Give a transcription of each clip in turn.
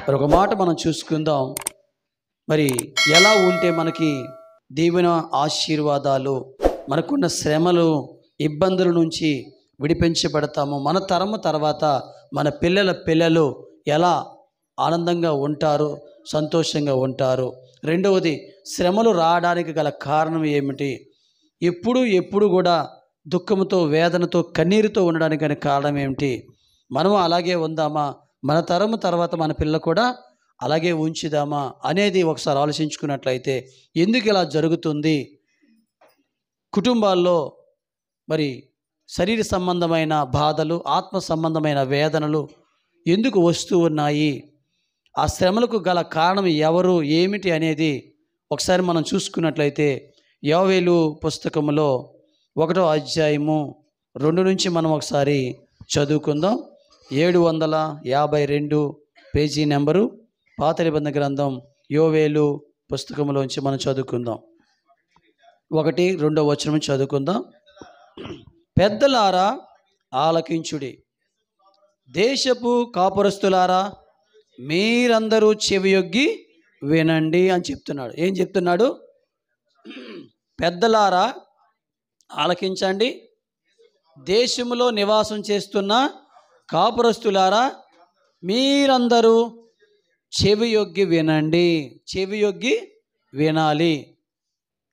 మరి ఒక మాట మనం చూసుకుందాం. మరి ఎలా ఉంటే మనకి దీవెన ఆశీర్వాదాలు, మనకున్న శ్రమలు ఇబ్బందుల నుంచి విడిపించబడతాము, మన తరము తర్వాత మన పిల్లలు ఎలా ఆనందంగా ఉంటారు, సంతోషంగా ఉంటారు. రెండవది, శ్రమలు రావడానికి గల కారణం ఏమిటి? ఎప్పుడు కూడా దుఃఖంతో, వేదనతో, కన్నీరుతో ఉండడానికి గల కారణం ఏమిటి? మనం అలాగే ఉందామా? మన తరము తర్వాత మన పిల్లలు కూడా అలాగే ఉంచుదామా అనేది ఒకసారి ఆలోచించుకున్నట్లయితే, ఎందుకు ఇలా జరుగుతుంది? కుటుంబాల్లో మరి శరీర సంబంధమైన బాధలు, ఆత్మ సంబంధమైన వేదనలు ఎందుకు వస్తూ ఉన్నాయి? ఆ శ్రమలకు గల కారణం ఎవరు, ఏమిటి అనేది ఒకసారి మనం చూసుకున్నట్లయితే, యోవేలు పుస్తకంలో 1వ అధ్యాయము 2 నుంచి మనం ఒకసారి చదువుకుందాం. 752 పేజీ నెంబరు, పాత నిబంధన గ్రంథం యోవేలు పుస్తకంలోంచి మనం చదువుకుందాం. 1-2 వచనం చదువుకుందాం. పెద్దలారా ఆలకించుడి, దేశపు కాపురస్తులారా మీరందరూ చెవియొగ్గి వినండి అని చెప్తున్నాడు. ఏం చెప్తున్నాడు? పెద్దలారా ఆలకించండి, దేశములో నివాసం చేస్తున్న కాపురస్తులారా మీరందరూ చెవియొగ్గి వినండి. చెవియొగ్గి వినాలి.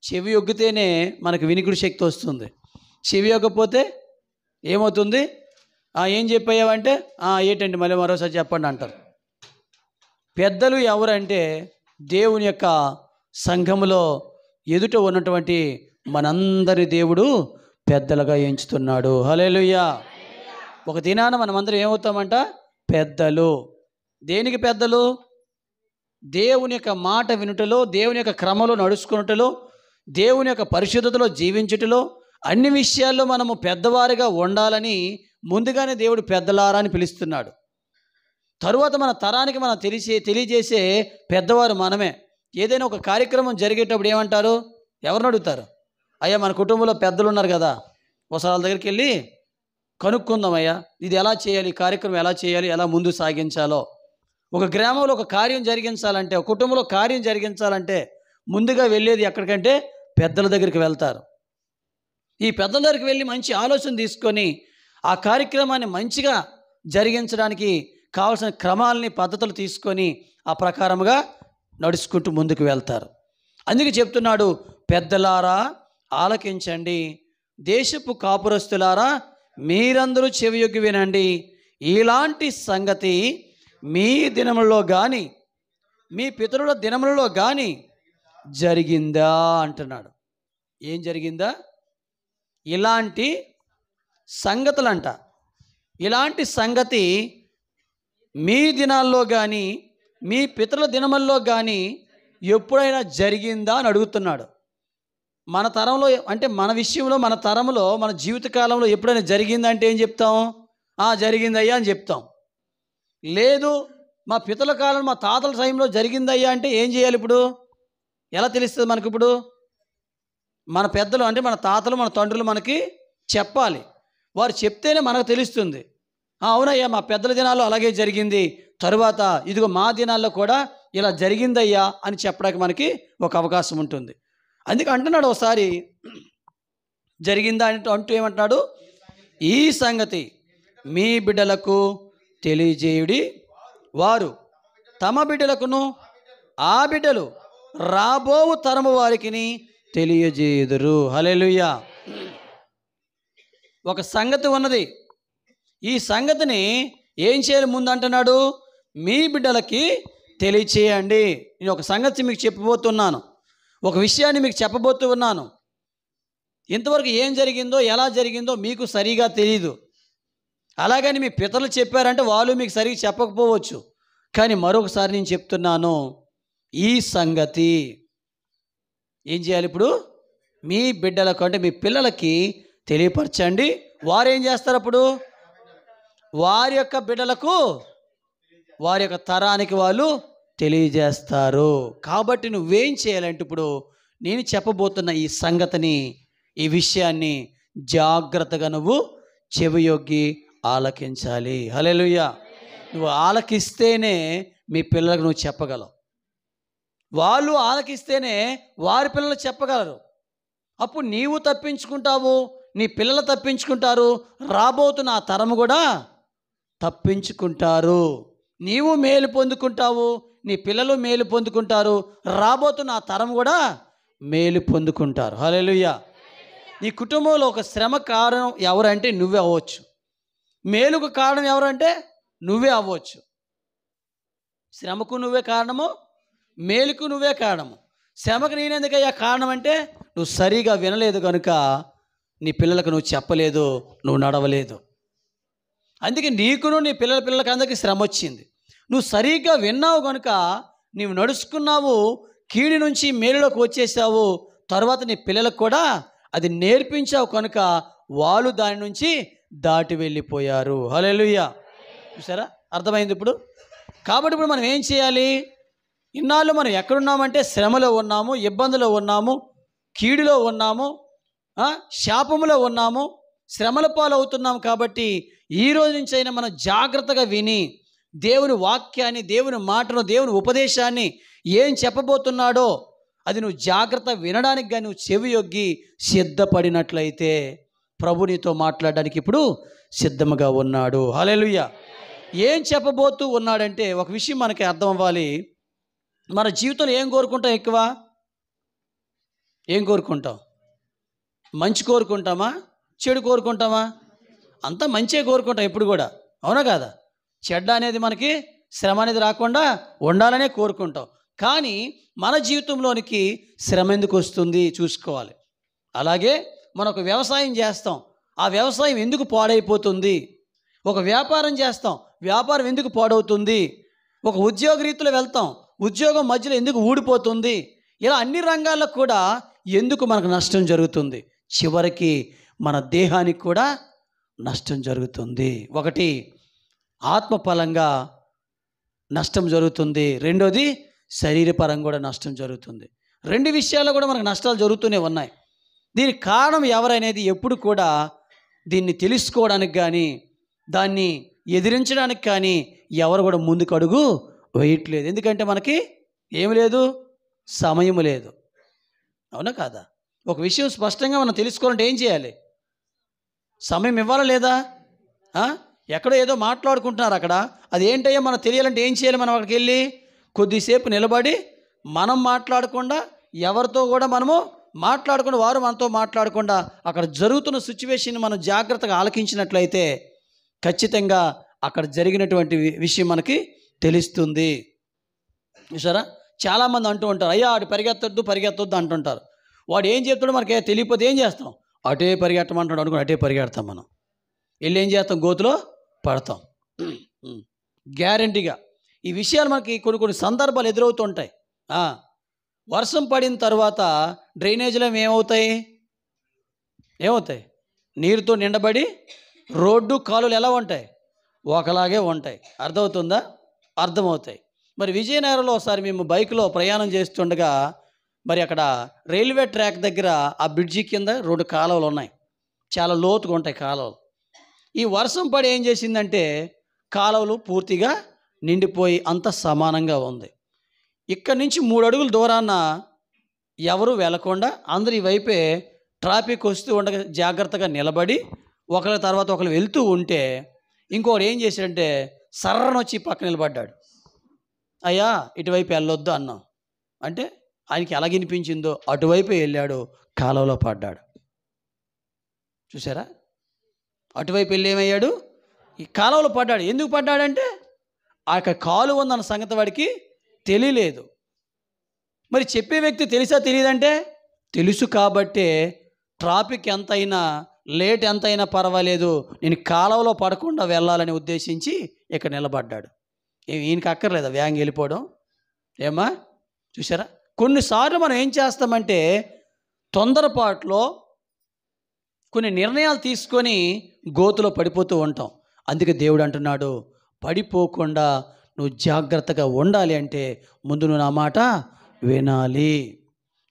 చెవి యొగ్గితేనే మనకు వినికిడి శక్తి వస్తుంది. చెవి యొగ్గపోతే ఏమవుతుంది? ఏం చెప్పావంటే ఏంటండి మళ్ళీ మరోసారి చెప్పండి అంటారు. పెద్దలు ఎవరంటే దేవుని యొక్క సంఘములో ఎదుట ఉన్నటువంటి మనందరి దేవుడు పెద్దలుగా ఎంచుతున్నాడు. హల్లెలూయా. ఒక దినాన మనమందరం ఏమవుతామంట? పెద్దలు. దేనికి పెద్దలు? దేవుని యొక్క మాట వినుటలో, దేవుని యొక్క క్రమంలో నడుచుకున్నటలో, దేవుని యొక్క పరిశుద్ధతలో జీవించుటలో, అన్ని విషయాల్లో మనము పెద్దవారిగా ఉండాలని ముందుగానే దేవుడు పెద్దలారా అని పిలుస్తున్నాడు. తరువాత మన తరానికి మనం తెలియజేసే పెద్దవారు మనమే. ఏదైనా ఒక కార్యక్రమం జరిగేటప్పుడు ఏమంటారు? ఎవరిని అడుగుతారు? అయ్యా మన కుటుంబంలో పెద్దలు ఉన్నారు కదా, ఒకసారి వాళ్ళ దగ్గరికి వెళ్ళి కనుక్కుందాం, అయ్యా ఇది ఎలా చేయాలి, ఈ కార్యక్రమం ఎలా చేయాలి, ఎలా ముందు సాగించాలో. ఒక గ్రామంలో ఒక కార్యం జరిగించాలంటే, ఒక కుటుంబంలో కార్యం జరిగించాలంటే ముందుగా వెళ్ళేది ఎక్కడికంటే పెద్దల దగ్గరికి వెళ్తారు. ఈ పెద్దల దగ్గరికి వెళ్ళి మంచి ఆలోచన తీసుకొని ఆ కార్యక్రమాన్ని మంచిగా జరిగించడానికి కావాల్సిన క్రమాలని, పద్ధతులు తీసుకొని ఆ ప్రకారముగా నడుచుకుంటూ ముందుకు వెళ్తారు. అందుకే చెప్తున్నాడు, పెద్దలారా ఆలకించండి, దేశపు కాపురస్తులారా మీరందరూ చెవియొగ్గి వినండి. ఇలాంటి సంగతి మీ దినములలో కానీ మీ పితరుల దినములలో కానీ జరిగిందా అంటున్నాడు. ఏం జరిగిందా? ఇలాంటి సంగతులంట. ఇలాంటి సంగతి మీ దినాల్లో కానీ మీ పితరుల దినముల్లో కానీ ఎప్పుడైనా జరిగిందా అని అడుగుతున్నాడు. మన తరంలో అంటే మన విషయంలో, మన తరంలో, మన జీవితకాలంలో ఎప్పుడైనా జరిగిందంటే ఏం చెప్తాం? జరిగిందయ్యా అని చెప్తాం. లేదు మా పితల కాలం, మా తాతల టైంలో జరిగిందయ్యా అంటే ఏం చేయాలి? ఇప్పుడు ఎలా తెలుస్తుంది మనకి? ఇప్పుడు మన పెద్దలు అంటే మన తాతలు, మన తండ్రులు మనకి చెప్పాలి. వారు చెప్తేనే మనకు తెలుస్తుంది. అవునయ్యా మా పెద్దల దినాల్లో అలాగే జరిగింది, తరువాత ఇదిగో మా దినాల్లో కూడా ఇలా జరిగిందయ్యా అని చెప్పడానికి మనకి ఒక అవకాశం ఉంటుంది. అందుకే అంటున్నాడు, ఒకసారి జరిగిందా అంటూ ఏమంటున్నాడు? ఈ సంగతి మీ బిడ్డలకు తెలియజేయుడి, వారు తమ బిడ్డలకును ఆ బిడ్డలు రాబోవు తరము వారికి తెలియజేయుదురు. హల్లెలూయా. ఒక సంగతి ఉన్నది. ఈ సంగతిని ఏం చేయాలి ముందు అంటున్నాడు? మీ బిడ్డలకి తెలియచేయండి. నేను ఒక సంగతి మీకు చెప్పబోతున్నాను, ఒక విషయాన్ని మీకు చెప్పబోతూ ఉన్నాను. ఇంతవరకు ఏం జరిగిందో, ఎలా జరిగిందో మీకు సరిగా తెలియదు. అలాగని మీ పితరులు చెప్పారంటే వాళ్ళు మీకు సరిగా చెప్పకపోవచ్చు. కానీ మరొకసారి నేను చెప్తున్నాను, ఈ సంగతి ఏం చేయాలి? ఇప్పుడు మీ బిడ్డలకు అంటే మీ పిల్లలకి తెలియపరచండి. వారేం చేస్తారు? అప్పుడు వారి యొక్క బిడ్డలకు, వారి యొక్క తరానికి వాళ్ళు తెలియజేస్తారు. కాబట్టి నువ్వేం చేయాలంటే, ఇప్పుడు నేను చెప్పబోతున్న ఈ సంగతిని, ఈ విషయాన్ని జాగ్రత్తగా నువ్వు చెవియొగ్గి ఆలకించాలి. హల్లెలూయా. నువ్వు ఆలకిస్తేనే మీ పిల్లలకు నువ్వు చెప్పగలవు. వాళ్ళు ఆలకిస్తేనే వారి పిల్లలు చెప్పగలరు. అప్పుడు నీవు తప్పించుకుంటావు, నీ పిల్లలు తప్పించుకుంటారు, రాబోతున్న ఆ తరము కూడా తప్పించుకుంటారు. నీవు మేలు పొందుకుంటావు, నీ పిల్లలు మేలు పొందుకుంటారు, రాబోతున్న ఆ తరం కూడా మేలు పొందుకుంటారు. హల్లెలూయా. నీ కుటుంబంలో ఒక శ్రమ కారణం ఎవరంటే నువ్వే అవ్వచ్చు. మేలుకు కారణం ఎవరంటే నువ్వే అవ్వచ్చు. శ్రమకు నువ్వే కారణము, మేలుకు నువ్వే కారణము. శ్రమకు నేనెందుకయ్యా కారణం అంటే నువ్వు సరిగా వినలేదు కనుక నీ పిల్లలకు నువ్వు చెప్పలేదు, నువ్వు నడవలేదు. అందుకే నీకును నీ పిల్లలకి అందరికీ శ్రమ వచ్చింది. నువ్వు సరిగ్గా విన్నావు కనుక నీవు నడుచుకున్నావు, కీడి నుంచి మేలులోకి వచ్చేసావు. తర్వాత నీ పిల్లలకు కూడా అది నేర్పించావు కనుక వాళ్ళు దాని నుంచి దాటి వెళ్ళిపోయారు. హల్లెలూయా. చూసారా, అర్థమైంది ఇప్పుడు. కాబట్టి ఇప్పుడు మనం ఏం చేయాలి? ఇన్నాళ్ళు మనం ఎక్కడున్నామంటే శ్రమలో ఉన్నాము, ఇబ్బందులో ఉన్నాము, కీడులో ఉన్నాము, శాపములో ఉన్నాము, శ్రమల పాలవుతున్నాము. కాబట్టి ఈ రోజు నుంచి అయినా మనం జాగ్రత్తగా విని దేవుని వాక్యాన్ని, దేవుని మాటను, దేవుని ఉపదేశాన్ని ఏం చెప్పబోతున్నాడో అది నువ్వు జాగ్రత్త వినడానికి కానీ నువ్వు చెవియొగ్గి సిద్ధపడినట్లయితే ప్రభు నీతో మాట్లాడడానికి ఇప్పుడు సిద్ధముగా ఉన్నాడు. హల్లెలూయా. ఏం చెప్పబోతూ ఉన్నాడంటే ఒక విషయం మనకి అర్థం అవ్వాలి. మన జీవితంలో ఏం కోరుకుంటాం? ఎక్కువ ఏం కోరుకుంటాం? మంచి కోరుకుంటామా, చెడు కోరుకుంటామా? అంతా మంచే కోరుకుంటాం ఎప్పుడు కూడా, అవునా కాదా? చెడ్డ అనేది మనకి, శ్రమ అనేది రాకుండా ఉండాలనే కోరుకుంటాం. కానీ మన జీవితంలోనికి శ్రమ ఎందుకు వస్తుంది చూసుకోవాలి. అలాగే మనం ఒక వ్యవసాయం చేస్తాం, ఆ వ్యవసాయం ఎందుకు పాడైపోతుంది? ఒక వ్యాపారం చేస్తాం, వ్యాపారం ఎందుకు పాడవుతుంది? ఒక ఉద్యోగ రీతిలో వెళ్తాం, ఉద్యోగం మధ్యలో ఎందుకు ఊడిపోతుంది? ఇలా అన్ని రంగాల్లో కూడా ఎందుకు మనకు నష్టం జరుగుతుంది? చివరికి మన దేహానికి కూడా నష్టం జరుగుతుంది. ఒకటి ఆత్మఫలంగా నష్టం జరుగుతుంది, రెండోది శరీరపరంగా కూడా నష్టం జరుగుతుంది. రెండు విషయాల్లో కూడా మనకు నష్టాలు జరుగుతూనే ఉన్నాయి. దీనికి కారణం ఎవరనేది ఎప్పుడు కూడా దీన్ని తెలుసుకోవడానికి కానీ దాన్ని ఎదిరించడానికి కానీ ఎవరు కూడా ముందుకు అడుగు వేయట్లేదు. ఎందుకంటే మనకి ఏమి లేదు, సమయం లేదు, అవునా కాదా? ఒక విషయం స్పష్టంగా మనం తెలుసుకోవాలంటే ఏం చేయాలి? సమయం ఇవ్వాలా లేదా? ఎక్కడో ఏదో మాట్లాడుకుంటున్నారు అక్కడ, అది ఏంటయ్యా మనకు తెలియాలంటే ఏం చేయాలి? మనం అక్కడికి వెళ్ళి కొద్దిసేపు నిలబడి మనం మాట్లాడకుండా, ఎవరితో కూడా మనము మాట్లాడకుండా, వారు మనతో మాట్లాడకుండా అక్కడ జరుగుతున్న సిచ్యువేషన్ మనం జాగ్రత్తగా ఆలకించినట్లయితే ఖచ్చితంగా అక్కడ జరిగినటువంటి విషయం మనకి తెలుస్తుంది. చూసారా, చాలామంది అంటూ ఉంటారు, అయ్యా ఆడు పరిగెత్తొద్దు అంటుంటారు. వాడు ఏం చెప్తాడో మనకి తెలియకపోతే ఏం చేస్తాం? అటే పరిగెట్టమంటాడు అనుకుని అటే పరిగెడతాం. మనం వెళ్ళి ఏం చేస్తాం? గోతులో పడతాం. గ్యారంటీగా ఈ విషయాలు మనకి కొన్ని సందర్భాలు ఎదురవుతుంటాయి. వర్షం పడిన తర్వాత డ్రైనేజీలో ఏమవుతాయి? నీరుతో నిండబడి రోడ్డు కాలువలు ఎలా ఉంటాయి? ఒకలాగే ఉంటాయి. అర్థమవుతుందా? అర్థమవుతాయి. మరి విజయనగరంలో ఒకసారి మేము బైక్లో ప్రయాణం చేస్తుండగా మరి అక్కడ రైల్వే ట్రాక్ దగ్గర ఆ బ్రిడ్జి కింద 2 కాలువలు ఉన్నాయి, చాలా లోతుగా ఉంటాయి కాలువలు. ఈ వర్షం పడి ఏం చేసిందంటే కాలువలు పూర్తిగా నిండిపోయి అంత సమానంగా ఉంది. ఇక్కడి నుంచి 3 అడుగుల దూరాన ఎవరు వెళ్లకుండా అందరు ఈ వైపే ట్రాఫిక్ వస్తూ ఉండగా జాగ్రత్తగా నిలబడి ఒకరి తర్వాత ఒకరు వెళ్తూ ఉంటే ఇంకోటి ఏం చేశాడంటే సర్రన వచ్చి పక్కన నిలబడ్డాడు. అయ్యా ఇటువైపు వెళ్ళొద్దు అన్నాం అంటే ఆయనకి ఎలా వినిపించిందో అటువైపే వెళ్ళాడు, కాలువలో పడ్డాడు. చూసారా, అటువైపు వెళ్ళి ఏమయ్యాడు? ఈ కాలువలో పడ్డాడు. ఎందుకు పడ్డాడంటే ఆ కాలువ ఉందన్న సంగతి వాడికి తెలియలేదు. మరి చెప్పే వ్యక్తి తెలుసా తెలియదంటే తెలుసు. కాబట్టే ట్రాఫిక్ ఎంతైనా లేట్ ఎంతైనా పర్వాలేదు, నేను కాలువలో పడకుండా వెళ్ళాలని ఉద్దేశించి ఇక్కడ నిలబడ్డాడు. ఈయనకి అక్కర్లేదా వేగంగా వెళ్ళిపోవడం? ఏమా చూసారా, కొన్నిసార్లు మనం ఏం చేస్తామంటే తొందరపాటులో కొన్ని నిర్ణయాలు తీసుకొని గోతులో పడిపోతూ ఉంటాం. అందుకే దేవుడు అంటున్నాడు, పడిపోకుండా నువ్వు జాగ్రత్తగా ఉండాలి అంటే ముందు నువ్వు నా మాట వినాలి.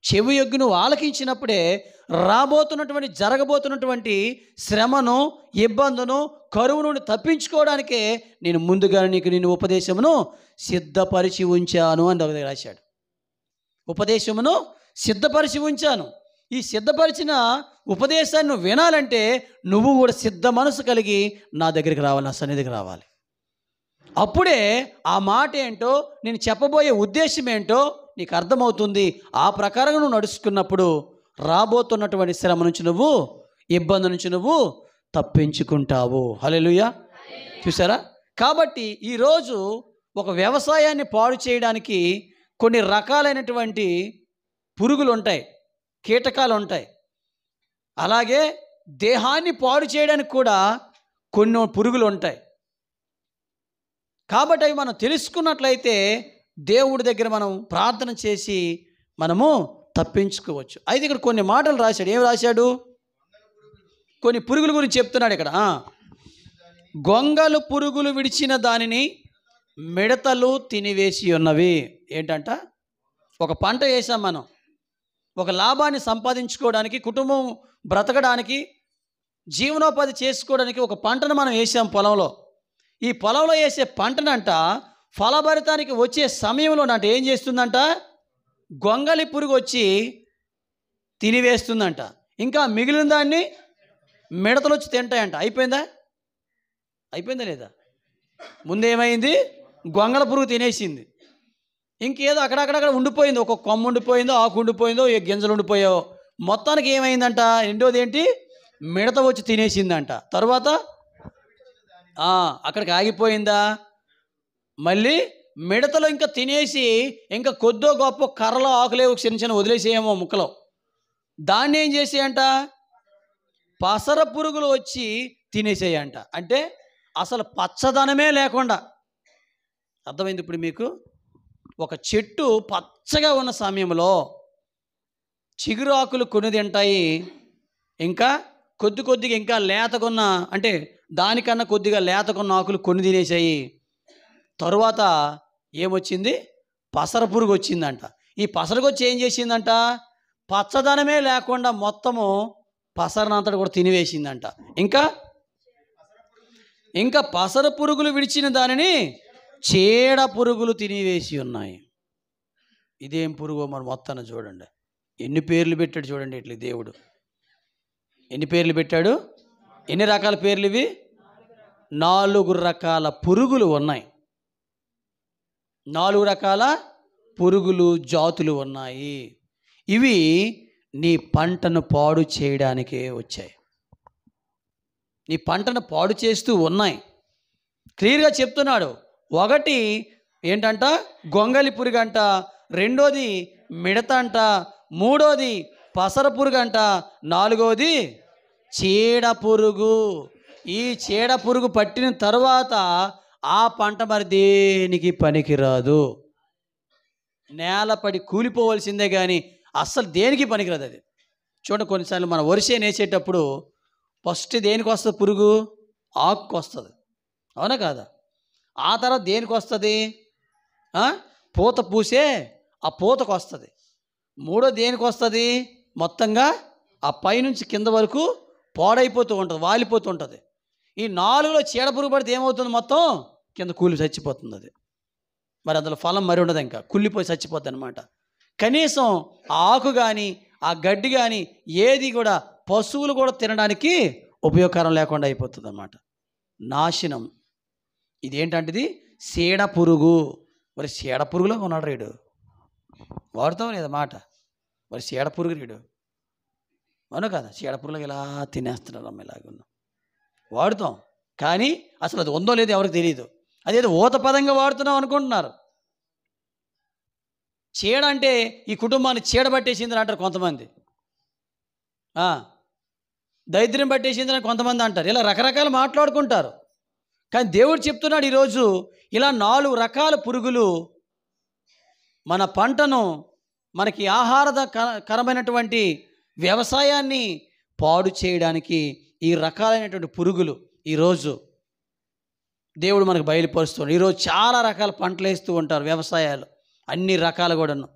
చెవియొగ్గి నువ్వు ఆలకించినప్పుడే రాబోతున్నటువంటి జరగబోతున్నటువంటి శ్రమను, ఇబ్బందును, కరువు నుండి తప్పించుకోవడానికే నేను ముందుగా నేను ఉపదేశమును సిద్ధపరిచి ఉంచాను అని రాశాడు. ఉపదేశమును సిద్ధపరిచి ఉంచాను. ఈ సిద్ధపరిచిన ఉపదేశాన్ని నువ్వు వినాలంటే నువ్వు కూడా సిద్ధ మనసు కలిగి నా దగ్గరికి రావాలి, నా సన్నిధికి రావాలి. అప్పుడే ఆ మాట ఏంటో, నేను చెప్పబోయే ఉద్దేశం ఏంటో నీకు అర్థమవుతుంది. ఆ ప్రకారంగా నువ్వు నడుచుకున్నప్పుడు రాబోతున్నటువంటి శ్రమ నుంచి నువ్వు, ఇబ్బంది నుంచి నువ్వు తప్పించుకుంటావు. హల్లెలూయా. చూసారా? కాబట్టి ఈరోజు ఒక వ్యవసాయాన్ని పాడు చేయడానికి కొన్ని రకాలైనటువంటి పురుగులు ఉంటాయి, కీటకాలు ఉంటాయి. అలాగే దేహాన్ని పాడు చేయడానికి కూడా కొన్ని పురుగులు ఉంటాయి. కాబట్టి అవి మనం తెలుసుకున్నట్లయితే దేవుడి దగ్గర మనం ప్రార్థన చేసి మనము తప్పించుకోవచ్చు. అయితే ఇక్కడ కొన్ని మాటలు రాశాడు. ఏం రాశాడు? కొన్ని పురుగుల గురించి చెప్తున్నాడు ఇక్కడ. గొంగలు పురుగులు విడిచిన దానిని మిడతలు తినివేసి ఉన్నవి. ఏంటంట? ఒక పంట వేసాం మనం, ఒక లాభాన్ని సంపాదించుకోవడానికి, కుటుంబం బ్రతకడానికి, జీవనోపాధి చేసుకోవడానికి ఒక పంటను మనం వేసాం పొలంలో. ఈ పొలంలో వేసే పంటనంట ఫలభరితానికి వచ్చే సమయంలోనంట ఏం చేస్తుందంట? గొంగలి పురుగు వచ్చి తినివేస్తుందంట. ఇంకా మిగిలిన దాన్ని మిడతలు వచ్చి తింటాయంట. అయిపోయిందా? అయిపోయిందా లేదా? ముందేమైంది? గొంగళ పురుగు తినేసింది. ఇంకేదో అక్కడక్కడ ఉండిపోయింది. ఒక కొమ్మ ఉండిపోయిందో, ఆకు ఉండిపోయిందో, ఏ గింజలు ఉండిపోయావో, మొత్తానికి ఏమైందంట? రెండోది ఏంటి? మిడత వచ్చి తినేసిందంట. తర్వాత అక్కడికి ఆగిపోయిందా? మళ్ళీ మిడతలు ఇంకా తినేసి ఇంకా కొద్దో గొప్ప కర్రలో ఆకులే చిన్న చిన్న వదిలేసేయేమో ముక్కలో, దాన్ని ఏం చేసేయంట? పసర పురుగులు వచ్చి తినేసేయంట. అంటే అసలు పచ్చదనమే లేకుండా. అర్థమైంది ఇప్పుడు మీకు? ఒక చెట్టు పచ్చగా ఉన్న సమయంలో చిగురు ఆకులు కొన్ని తింటాయి, ఇంకా కొద్దిగా ఇంకా లేతకున్న, అంటే దానికన్నా కొద్దిగా లేతకున్న ఆకులు కొన్ని తినేసాయి. తరువాత ఏమొచ్చింది? పసర పురుగు వచ్చిందంట. ఈ పసరకు వచ్చి ఏం చేసిందంట? పచ్చదనమే లేకుండా మొత్తము పసరనంతటి కూడా తినివేసిందంట. ఇంకా పసర పురుగులు విడిచిన దానిని చీడ పురుగులు తినివేసి ఉన్నాయి. ఇదేం పురుగో మరి మొత్తాన్ని చూడండి. ఎన్ని పేర్లు పెట్టాడు చూడండి. ఇట్లా దేవుడు ఎన్ని పేర్లు పెట్టాడు? ఎన్ని రకాల పేర్లు ఇవి? 4 రకాల పురుగులు ఉన్నాయి. 4 రకాల పురుగులు జాతులు ఉన్నాయి. ఇవి నీ పంటను పాడు చేయడానికే వచ్చాయి. నీ పంటను పాడు చేస్తూ ఉన్నాయి. క్లియర్గా చెప్తున్నాడు. ఒకటి ఏంటంట? గొంగలి పురుగు అంట. రెండోది మిడత అంట. మూడోది పసర పురుగు అంట. నాలుగోది చీడ పురుగు. ఈ చీడ పురుగు పట్టిన తర్వాత ఆ పంట మరి దేనికి పనికిరాదు. నేలపడి కూలిపోవలసిందే కానీ అస్సలు దేనికి పనికిరాదు అది. చూడండి, కొన్నిసార్లు మనం వరిసే నేసేటప్పుడు ఫస్ట్ దేనికి వస్తుంది పురుగు? ఆకుకు వస్తుంది, అవునా కాదా? ఆ తర్వాత దేనికి వస్తుంది? పూత పూసే ఆ పూతకు వస్తుంది. మూడో దేనికి వస్తుంది? మొత్తంగా ఆ పైనుంచి కింద వరకు పాడైపోతూ ఉంటుంది, వాలిపోతూ ఉంటుంది. ఈ 4లో చీడ పురుగు పడితే ఏమవుతుంది? మొత్తం కింద కూలి చచ్చిపోతుంది అది. మరి అందులో ఫలం మరి ఉండదు, ఇంకా కుళ్ళిపోయి చచ్చిపోద్ది అనమాట. కనీసం ఆ ఆకు కానీ ఆ గడ్డి కానీ ఏది కూడా పశువులు కూడా తినడానికి ఉపయోగకరం లేకుండా అయిపోతుంది అన్నమాట. నాశనం. ఇదేంటంటే ఇది చీడ పురుగు. మరి చీడ పురుగులో ఉన్నాడు రేడు. వాడుతాం లేదా మాట? మరి చీడ పురుగు రేడు, అవును కదా? చీడ పురుగులకు ఇలా తినేస్తున్నాడు అమ్మ, ఇలాగున్నాం వాడుతాం. కానీ అసలు అది ఉందో లేదో ఎవరికి తెలియదు. అదేదో ఊత పదంగా వాడుతున్నాం అనుకుంటున్నారు. చీడ అంటే ఈ కుటుంబాన్ని చీడ పట్టేసిందని అంటారు కొంతమంది. దరిద్రం పట్టేసిందని కొంతమంది అంటారు. ఇలా రకరకాలు మాట్లాడుకుంటారు. కానీ దేవుడు చెప్తున్నాడు ఈరోజు ఇలా 4 రకాల పురుగులు మన పంటను, మనకి ఆహారకరమైనటువంటి వ్యవసాయాన్ని పాడు చేయడానికి ఈ రకాలైనటువంటి పురుగులు ఈరోజు దేవుడు మనకు బయలుపరుస్తున్నాడు. ఈరోజు చాలా రకాల పంటలు వేస్తూ ఉంటారు వ్యవసాయాలు, అన్ని రకాలు కూడాను.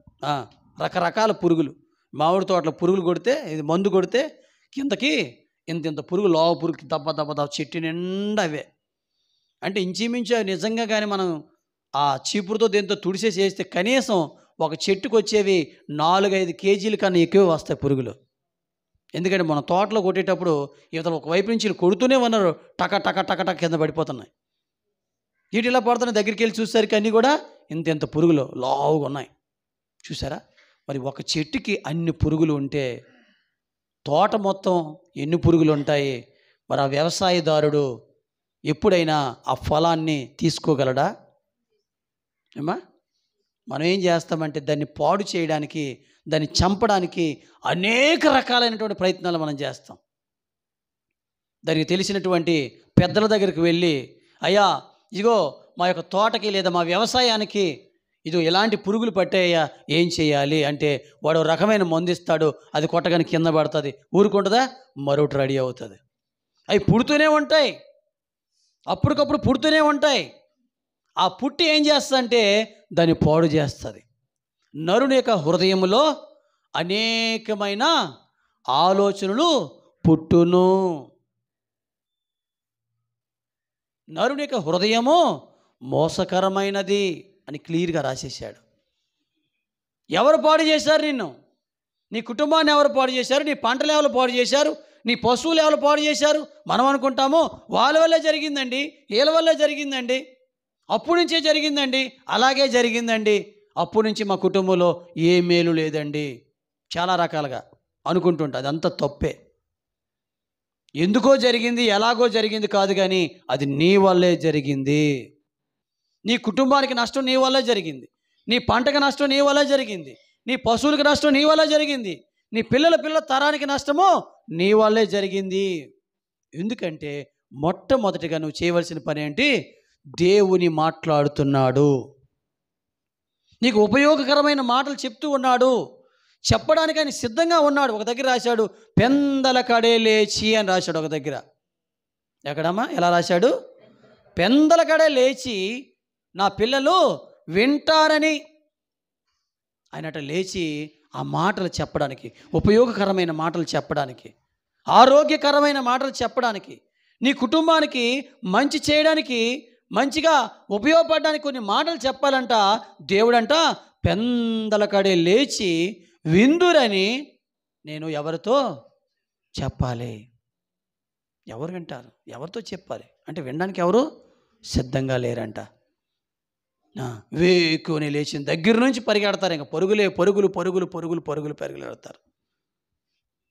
రకరకాల పురుగులు మామిడి తోటలో పురుగులు కొడితే, ఇది మందు కొడితే కిందకి ఇంత పురుగు, లోవ పురుగు దెబ్బ దెబ్బ దెబ్బ చెట్టు నిండా అవే. అంటే ఇంచుమించు నిజంగా కానీ మనం ఆ చీపురుతో దేంతో తుడిసేసి వేస్తే కనీసం ఒక చెట్టుకు వచ్చేవి 4-5 కేజీల కన్నా ఎక్కువ వస్తాయి పురుగులు. ఎందుకంటే మన తోటలో కొట్టేటప్పుడు ఇవతల ఒకవైపు నుంచి కొడుతూనే ఉన్నారు, టక టక టక టక కింద పడిపోతున్నాయి. వీటి ఇలా పడుతున్నాయి. దగ్గరికి వెళ్ళి చూసేసరికి అన్నీ కూడా ఇంత పురుగులు లావుగా ఉన్నాయి. చూసారా? మరి ఒక చెట్టుకి అన్ని పురుగులు ఉంటే తోట మొత్తం ఎన్ని పురుగులు ఉంటాయి? మరి ఆ వ్యవసాయదారుడు ఎప్పుడైనా ఆ ఫలాన్ని తీసుకోగలడా? ఏమా, మనం ఏం చేస్తామంటే దాన్ని పాడు చేయడానికి, దాన్ని చంపడానికి అనేక రకాలైనటువంటి ప్రయత్నాలు మనం చేస్తాం. దానికి తెలిసినటువంటి పెద్దల దగ్గరికి వెళ్ళి, అయ్యా ఇదిగో మా యొక్క తోటకి లేదా మా వ్యవసాయానికి ఇది ఎలాంటి పురుగులు పట్టాయా, ఏం చేయాలి అంటే వాడు రకమైన మందిస్తాడు, అది కొట్టగానే కింద పడుతుంది, ఊరుకుంటుందా? మరొకటి రెడీ అవుతుంది. అవి పుడుతూనే ఉంటాయి, అప్పటికప్పుడు పుడుతూనే ఉంటాయి. ఆ పుట్టి ఏం చేస్తుందంటే దాన్ని పాడు చేస్తుంది. నరుని యొక్క హృదయంలో అనేకమైన ఆలోచనలు పుట్టును. నరుని యొక్క హృదయము మోసకరమైనది అని క్లియర్గా రాసేసాడు. ఎవరు పాడు చేశారు నిన్ను? నీ కుటుంబాన్ని ఎవరు పాడు చేశారు? నీ పంటలు ఎవరు పాడు చేశారు? నీ పశువులు ఎవరు పాడు చేశారు? మనం అనుకుంటాము వాళ్ళ వల్లే జరిగిందండి, వీళ్ళ వల్లే జరిగిందండి, అప్పటి నుంచే జరిగిందండి, అలాగే జరిగిందండి, అప్పటి నుంచి మా కుటుంబంలో ఏ మేలు లేదండి, చాలా రకాలుగా అనుకుంటుంటా. అదంతా తప్పే. ఎందుకో జరిగింది, ఎలాగో జరిగింది కాదు, కానీ అది నీ వల్లే జరిగింది. నీ కుటుంబానికి నష్టం నీ వల్లే జరిగింది, నీ పంటకి నష్టం నీ వల్లే జరిగింది, నీ పశువులకి నష్టం నీ వల్లే జరిగింది, నీ పిల్లల తరానికి నష్టము నీ వల్లే జరిగింది. ఎందుకంటే మొట్టమొదటిగా నువ్వు చేయవలసిన పని ఏంటి? దేవుని మాట్లాడుతున్నాడు, నీకు ఉపయోగకరమైన మాటలు చెప్తూ ఉన్నాడు, చెప్పడానికి ఆయన సిద్ధంగా ఉన్నాడు. ఒక దగ్గర రాశాడు, పెందల కడే లేచి అని రాశాడు ఒక దగ్గర. ఎక్కడమ్మా? ఎలా రాశాడు? పెందల కడే లేచి నా పిల్లలు వింటారని. ఆయనట లేచి ఆ మాటలు చెప్పడానికి, ఉపయోగకరమైన మాటలు చెప్పడానికి, ఆరోగ్యకరమైన మాటలు చెప్పడానికి, నీ కుటుంబానికి మంచి చేయడానికి, మంచిగా ఉపయోగపడడానికి కొన్ని మాటలు చెప్పాలంట. దేవుడంట పెందల కడే లేచి విందురని నేను ఎవరితో చెప్పాలి? ఎవరు వింటారు? ఎవరితో చెప్పాలి అంటే వినడానికి ఎవరు సిద్ధంగా లేరంట. వేకుని లేచిన దగ్గర నుంచి పరిగెడతారు, ఇంకా పరుగులు పెడతారు.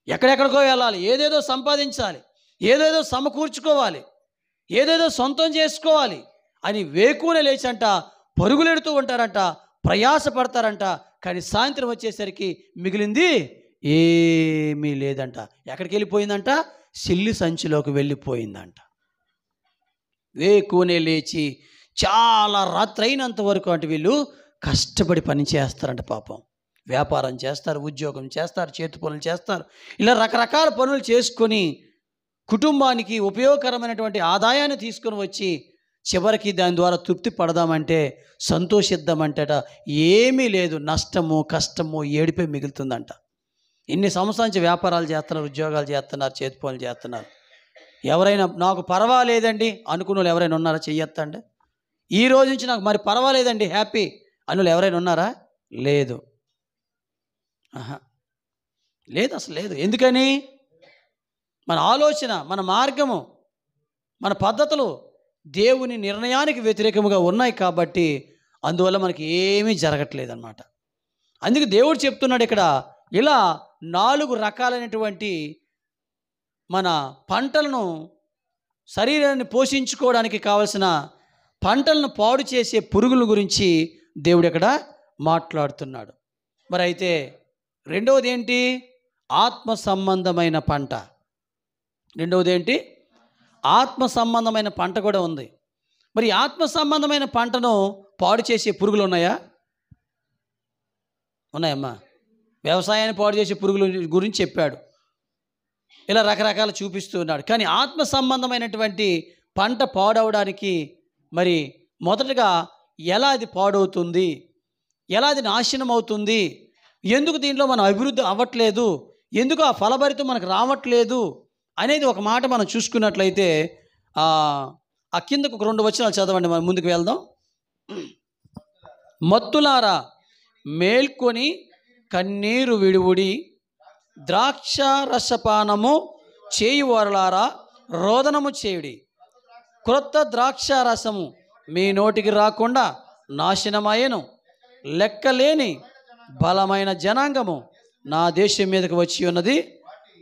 ఎక్కడెక్కడికో వెళ్ళాలి, ఏదేదో సంపాదించాలి, ఏదేదో సమకూర్చుకోవాలి, ఏదేదో సొంతం చేసుకోవాలి అని వేకునే లేచంట పరుగులెడుతూ ఉంటారంట, ప్రయాసపడతారంట. కానీ సాయంత్రం వచ్చేసరికి మిగిలింది ఏమీ లేదంట. ఎక్కడికి వెళ్ళిపోయిందంట? సిల్లి సంచిలోకి వెళ్ళిపోయిందంట. వేకునే లేచి చాలా రాత్రి అయినంత వరకు అంటే వీళ్ళు కష్టపడి పని చేస్తారంట. పాపం వ్యాపారం చేస్తారు, ఉద్యోగం చేస్తారు, చేతి పనులు చేస్తారు, ఇలా రకరకాల పనులు చేసుకొని కుటుంబానికి ఉపయోగకరమైనటువంటి ఆదాయాన్ని తీసుకొని వచ్చి చివరికి దాని ద్వారా తృప్తి పడదామంటే, సంతోషిద్దామంటట ఏమీ లేదు, నష్టము, కష్టము, ఏడిపే మిగులుతుందంట. ఇన్ని సంవత్సరాల నుంచి వ్యాపారాలు చేస్తున్నారు, ఉద్యోగాలు చేస్తున్నారు, చేతి పనులు చేస్తున్నారు. ఎవరైనా నాకు పర్వాలేదండి అనుకున్న వాళ్ళు ఎవరైనా ఉన్నారా? చెయ్యొద్దండి. ఈ రోజు నుంచి నాకు మరి పర్వాలేదండి, హ్యాపీ అనులు ఎవరైనా ఉన్నారా? లేదు, లేదు, అసలు లేదు. ఎందుకని? మన ఆలోచన, మన మార్గము, మన పద్ధతులు దేవుని నిర్ణయానికి వ్యతిరేకముగా ఉన్నాయి కాబట్టి అందువల్ల మనకి ఏమీ జరగట్లేదు అన్నమాట. అందుకే దేవుడు చెప్తున్నాడు ఇక్కడ, ఇలా 4 రకాలైనటువంటి మన పంటలను, శరీరాన్ని పోషించుకోవడానికి కావలసిన పంటలను పాడు చేసే పురుగుల గురించి దేవుడు ఇక్కడ మాట్లాడుతున్నాడు. మరి అయితే రెండవది ఏంటి? ఆత్మ సంబంధమైన పంట. రెండవది ఏంటి? ఆత్మ సంబంధమైన పంట కూడా ఉంది. మరి ఆత్మ సంబంధమైన పంటను పాడు చేసే పురుగులు ఉన్నాయా? ఉన్నాయమ్మా. వ్యవసాయాన్ని పాడు చేసే పురుగుల గురించి చెప్పాడు, ఇలా రకరకాలు చూపిస్తూ ఉన్నాడు. కానీ ఆత్మ సంబంధమైనటువంటి పంట పాడవడానికి మరి మొదటగా ఎలా అది పాడవుతుంది, ఎలా అది నాశనం అవుతుంది, ఎందుకు దీంట్లో మనం అభివృద్ధి అవ్వట్లేదు, ఎందుకు ఆ ఫలభరితం మనకు రావట్లేదు అనేది ఒక మాట మనం చూసుకున్నట్లయితే ఆ కిందకు ఒక 2 వచనాలు చదవండి, మనం ముందుకు వెళ్దాం. మత్తులారా మేల్కొని కన్నీరు విడువుడి, ద్రాక్ష రసపానము చేయువారులారా రోదనము చేయుడి. క్రొత్త ద్రాక్ష రసము మీ నోటికి రాకుండా నాశనమయ్యను. లెక్కలేని బలమైన జనాంగము నా దేశం మీదకి వచ్చి ఉన్నది.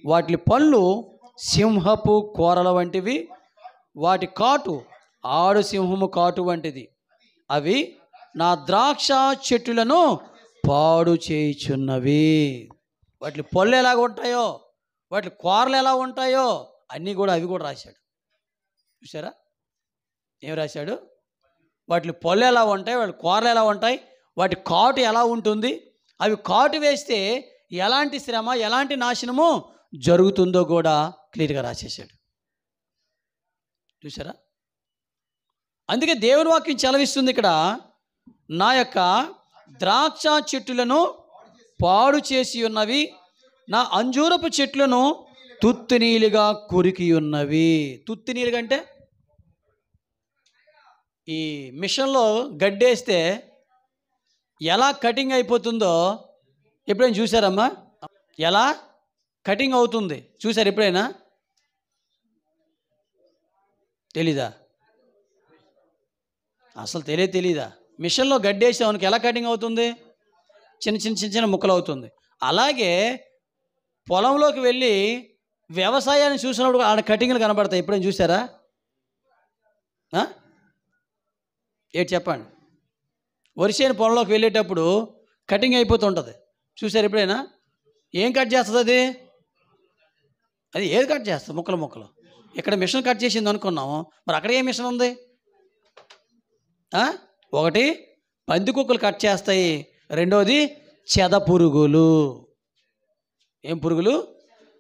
వాటి పళ్ళు సింహపు కోరల వంటివి, వాటి కాటు ఆడు సింహము కాటు వంటిది. అవి నా ద్రాక్ష చెట్టులను పాడు చేయుచున్నవి. వాటి పళ్ళు ఎలాగ ఉంటాయో, వాటి కూరలు ఎలా ఉంటాయో అన్నీ కూడా అవి కూడా రాశాడు. చూసారా ఏం రాశాడు? వాటి పళ్ళు ఎలా ఉంటాయి, వాటి కూరలు ఎలా ఉంటాయి, వాటి కాటు ఎలా ఉంటుంది, అవి కాటు వేస్తే ఎలాంటి శ్రమ ఎలాంటి నాశనము జరుగుతుందో కూడా క్లియర్గా రాసేసాడు. చూసారా? అందుకే దేవుని వాక్యం చలవిస్తుంది ఇక్కడ, నా యొక్క ద్రాక్ష చెట్టులను పాడు చేసి ఉన్నవి, నా అంజూరపు చెట్లను తుత్తినీలుగా కొరికి ఉన్నవి. తుత్తినీలుగా అంటే ఈ మిషన్లో గడ్డేస్తే ఎలా కటింగ్ అయిపోతుందో ఎప్పుడైనా చూసారమ్మా? ఎలా కటింగ్ అవుతుంది చూసారు ఎప్పుడైనా? తెలీదా? అసలు తెలీదా? మిషన్లో గడ్డేస్తే మనకి ఎలా కటింగ్ అవుతుంది? చిన్న చిన్న చిన్న చిన్న ముక్కలు అవుతుంది. అలాగే పొలంలోకి వెళ్ళి వ్యవసాయాన్ని చూసినప్పుడు ఆడ కటింగ్లు కనబడతాయి. ఎప్పుడైనా చూసారా? ఏంటి చెప్పండి? వరిసేను పొలంలోకి వెళ్ళేటప్పుడు కటింగ్ అయిపోతుంటుంది. చూసారు ఎప్పుడైనా? ఏం కట్ చేస్తుంది అది? అది ఏది కట్ చేస్తుంది? ముక్కలు ముక్కలు. ఇక్కడ మిషన్ కట్ చేసింది అనుకున్నాము, మరి అక్కడ ఏ మిషన్ ఉంది? ఒకటి పందికొక్కులు కట్ చేస్తాయి, రెండోది చెద పురుగులు. ఏం పురుగులు?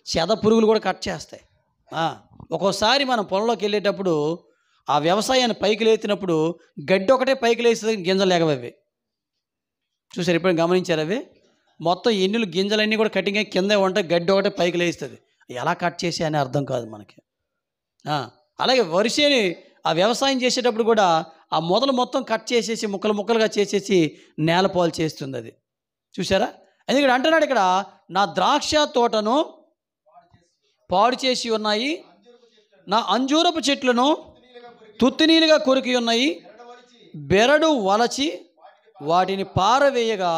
చెద పురుగులు కూడా కట్ చేస్తాయి. ఒక్కోసారి మనం పొలంలోకి వెళ్ళేటప్పుడు ఆ వ్యవసాయాన్ని పైకి లేచినప్పుడు గడ్డి ఒకటే పైకి లేస్తుంది, గింజలు లేకవి. చూసారు ఎప్పుడైనా గమనించారు? అవి మొత్తం ఎన్నులు గింజలన్నీ కూడా కటింగ్ అయ్యి కింద ఉంటాయి, గడ్డి ఒకటే పైకి లేస్తుంది. ఎలా కట్ చేసి అని అర్థం కాదు మనకి. అలాగే వరిసేని ఆ వ్యవసాయం చేసేటప్పుడు కూడా ఆ మొదలు మొత్తం కట్ చేసేసి ముక్కలు ముక్కలుగా చేసేసి నేలపాలు చేస్తుంది అది. చూసారా? ఎందుకంటే అంటున్నాడు ఇక్కడ, నా ద్రాక్ష తోటను పాడు చేసి ఉన్నాయి, నా అంజూరపు చెట్లను తుత్తినీలుగా కొరికి ఉన్నాయి, బెరడు వలచి వాటిని పారవేయగా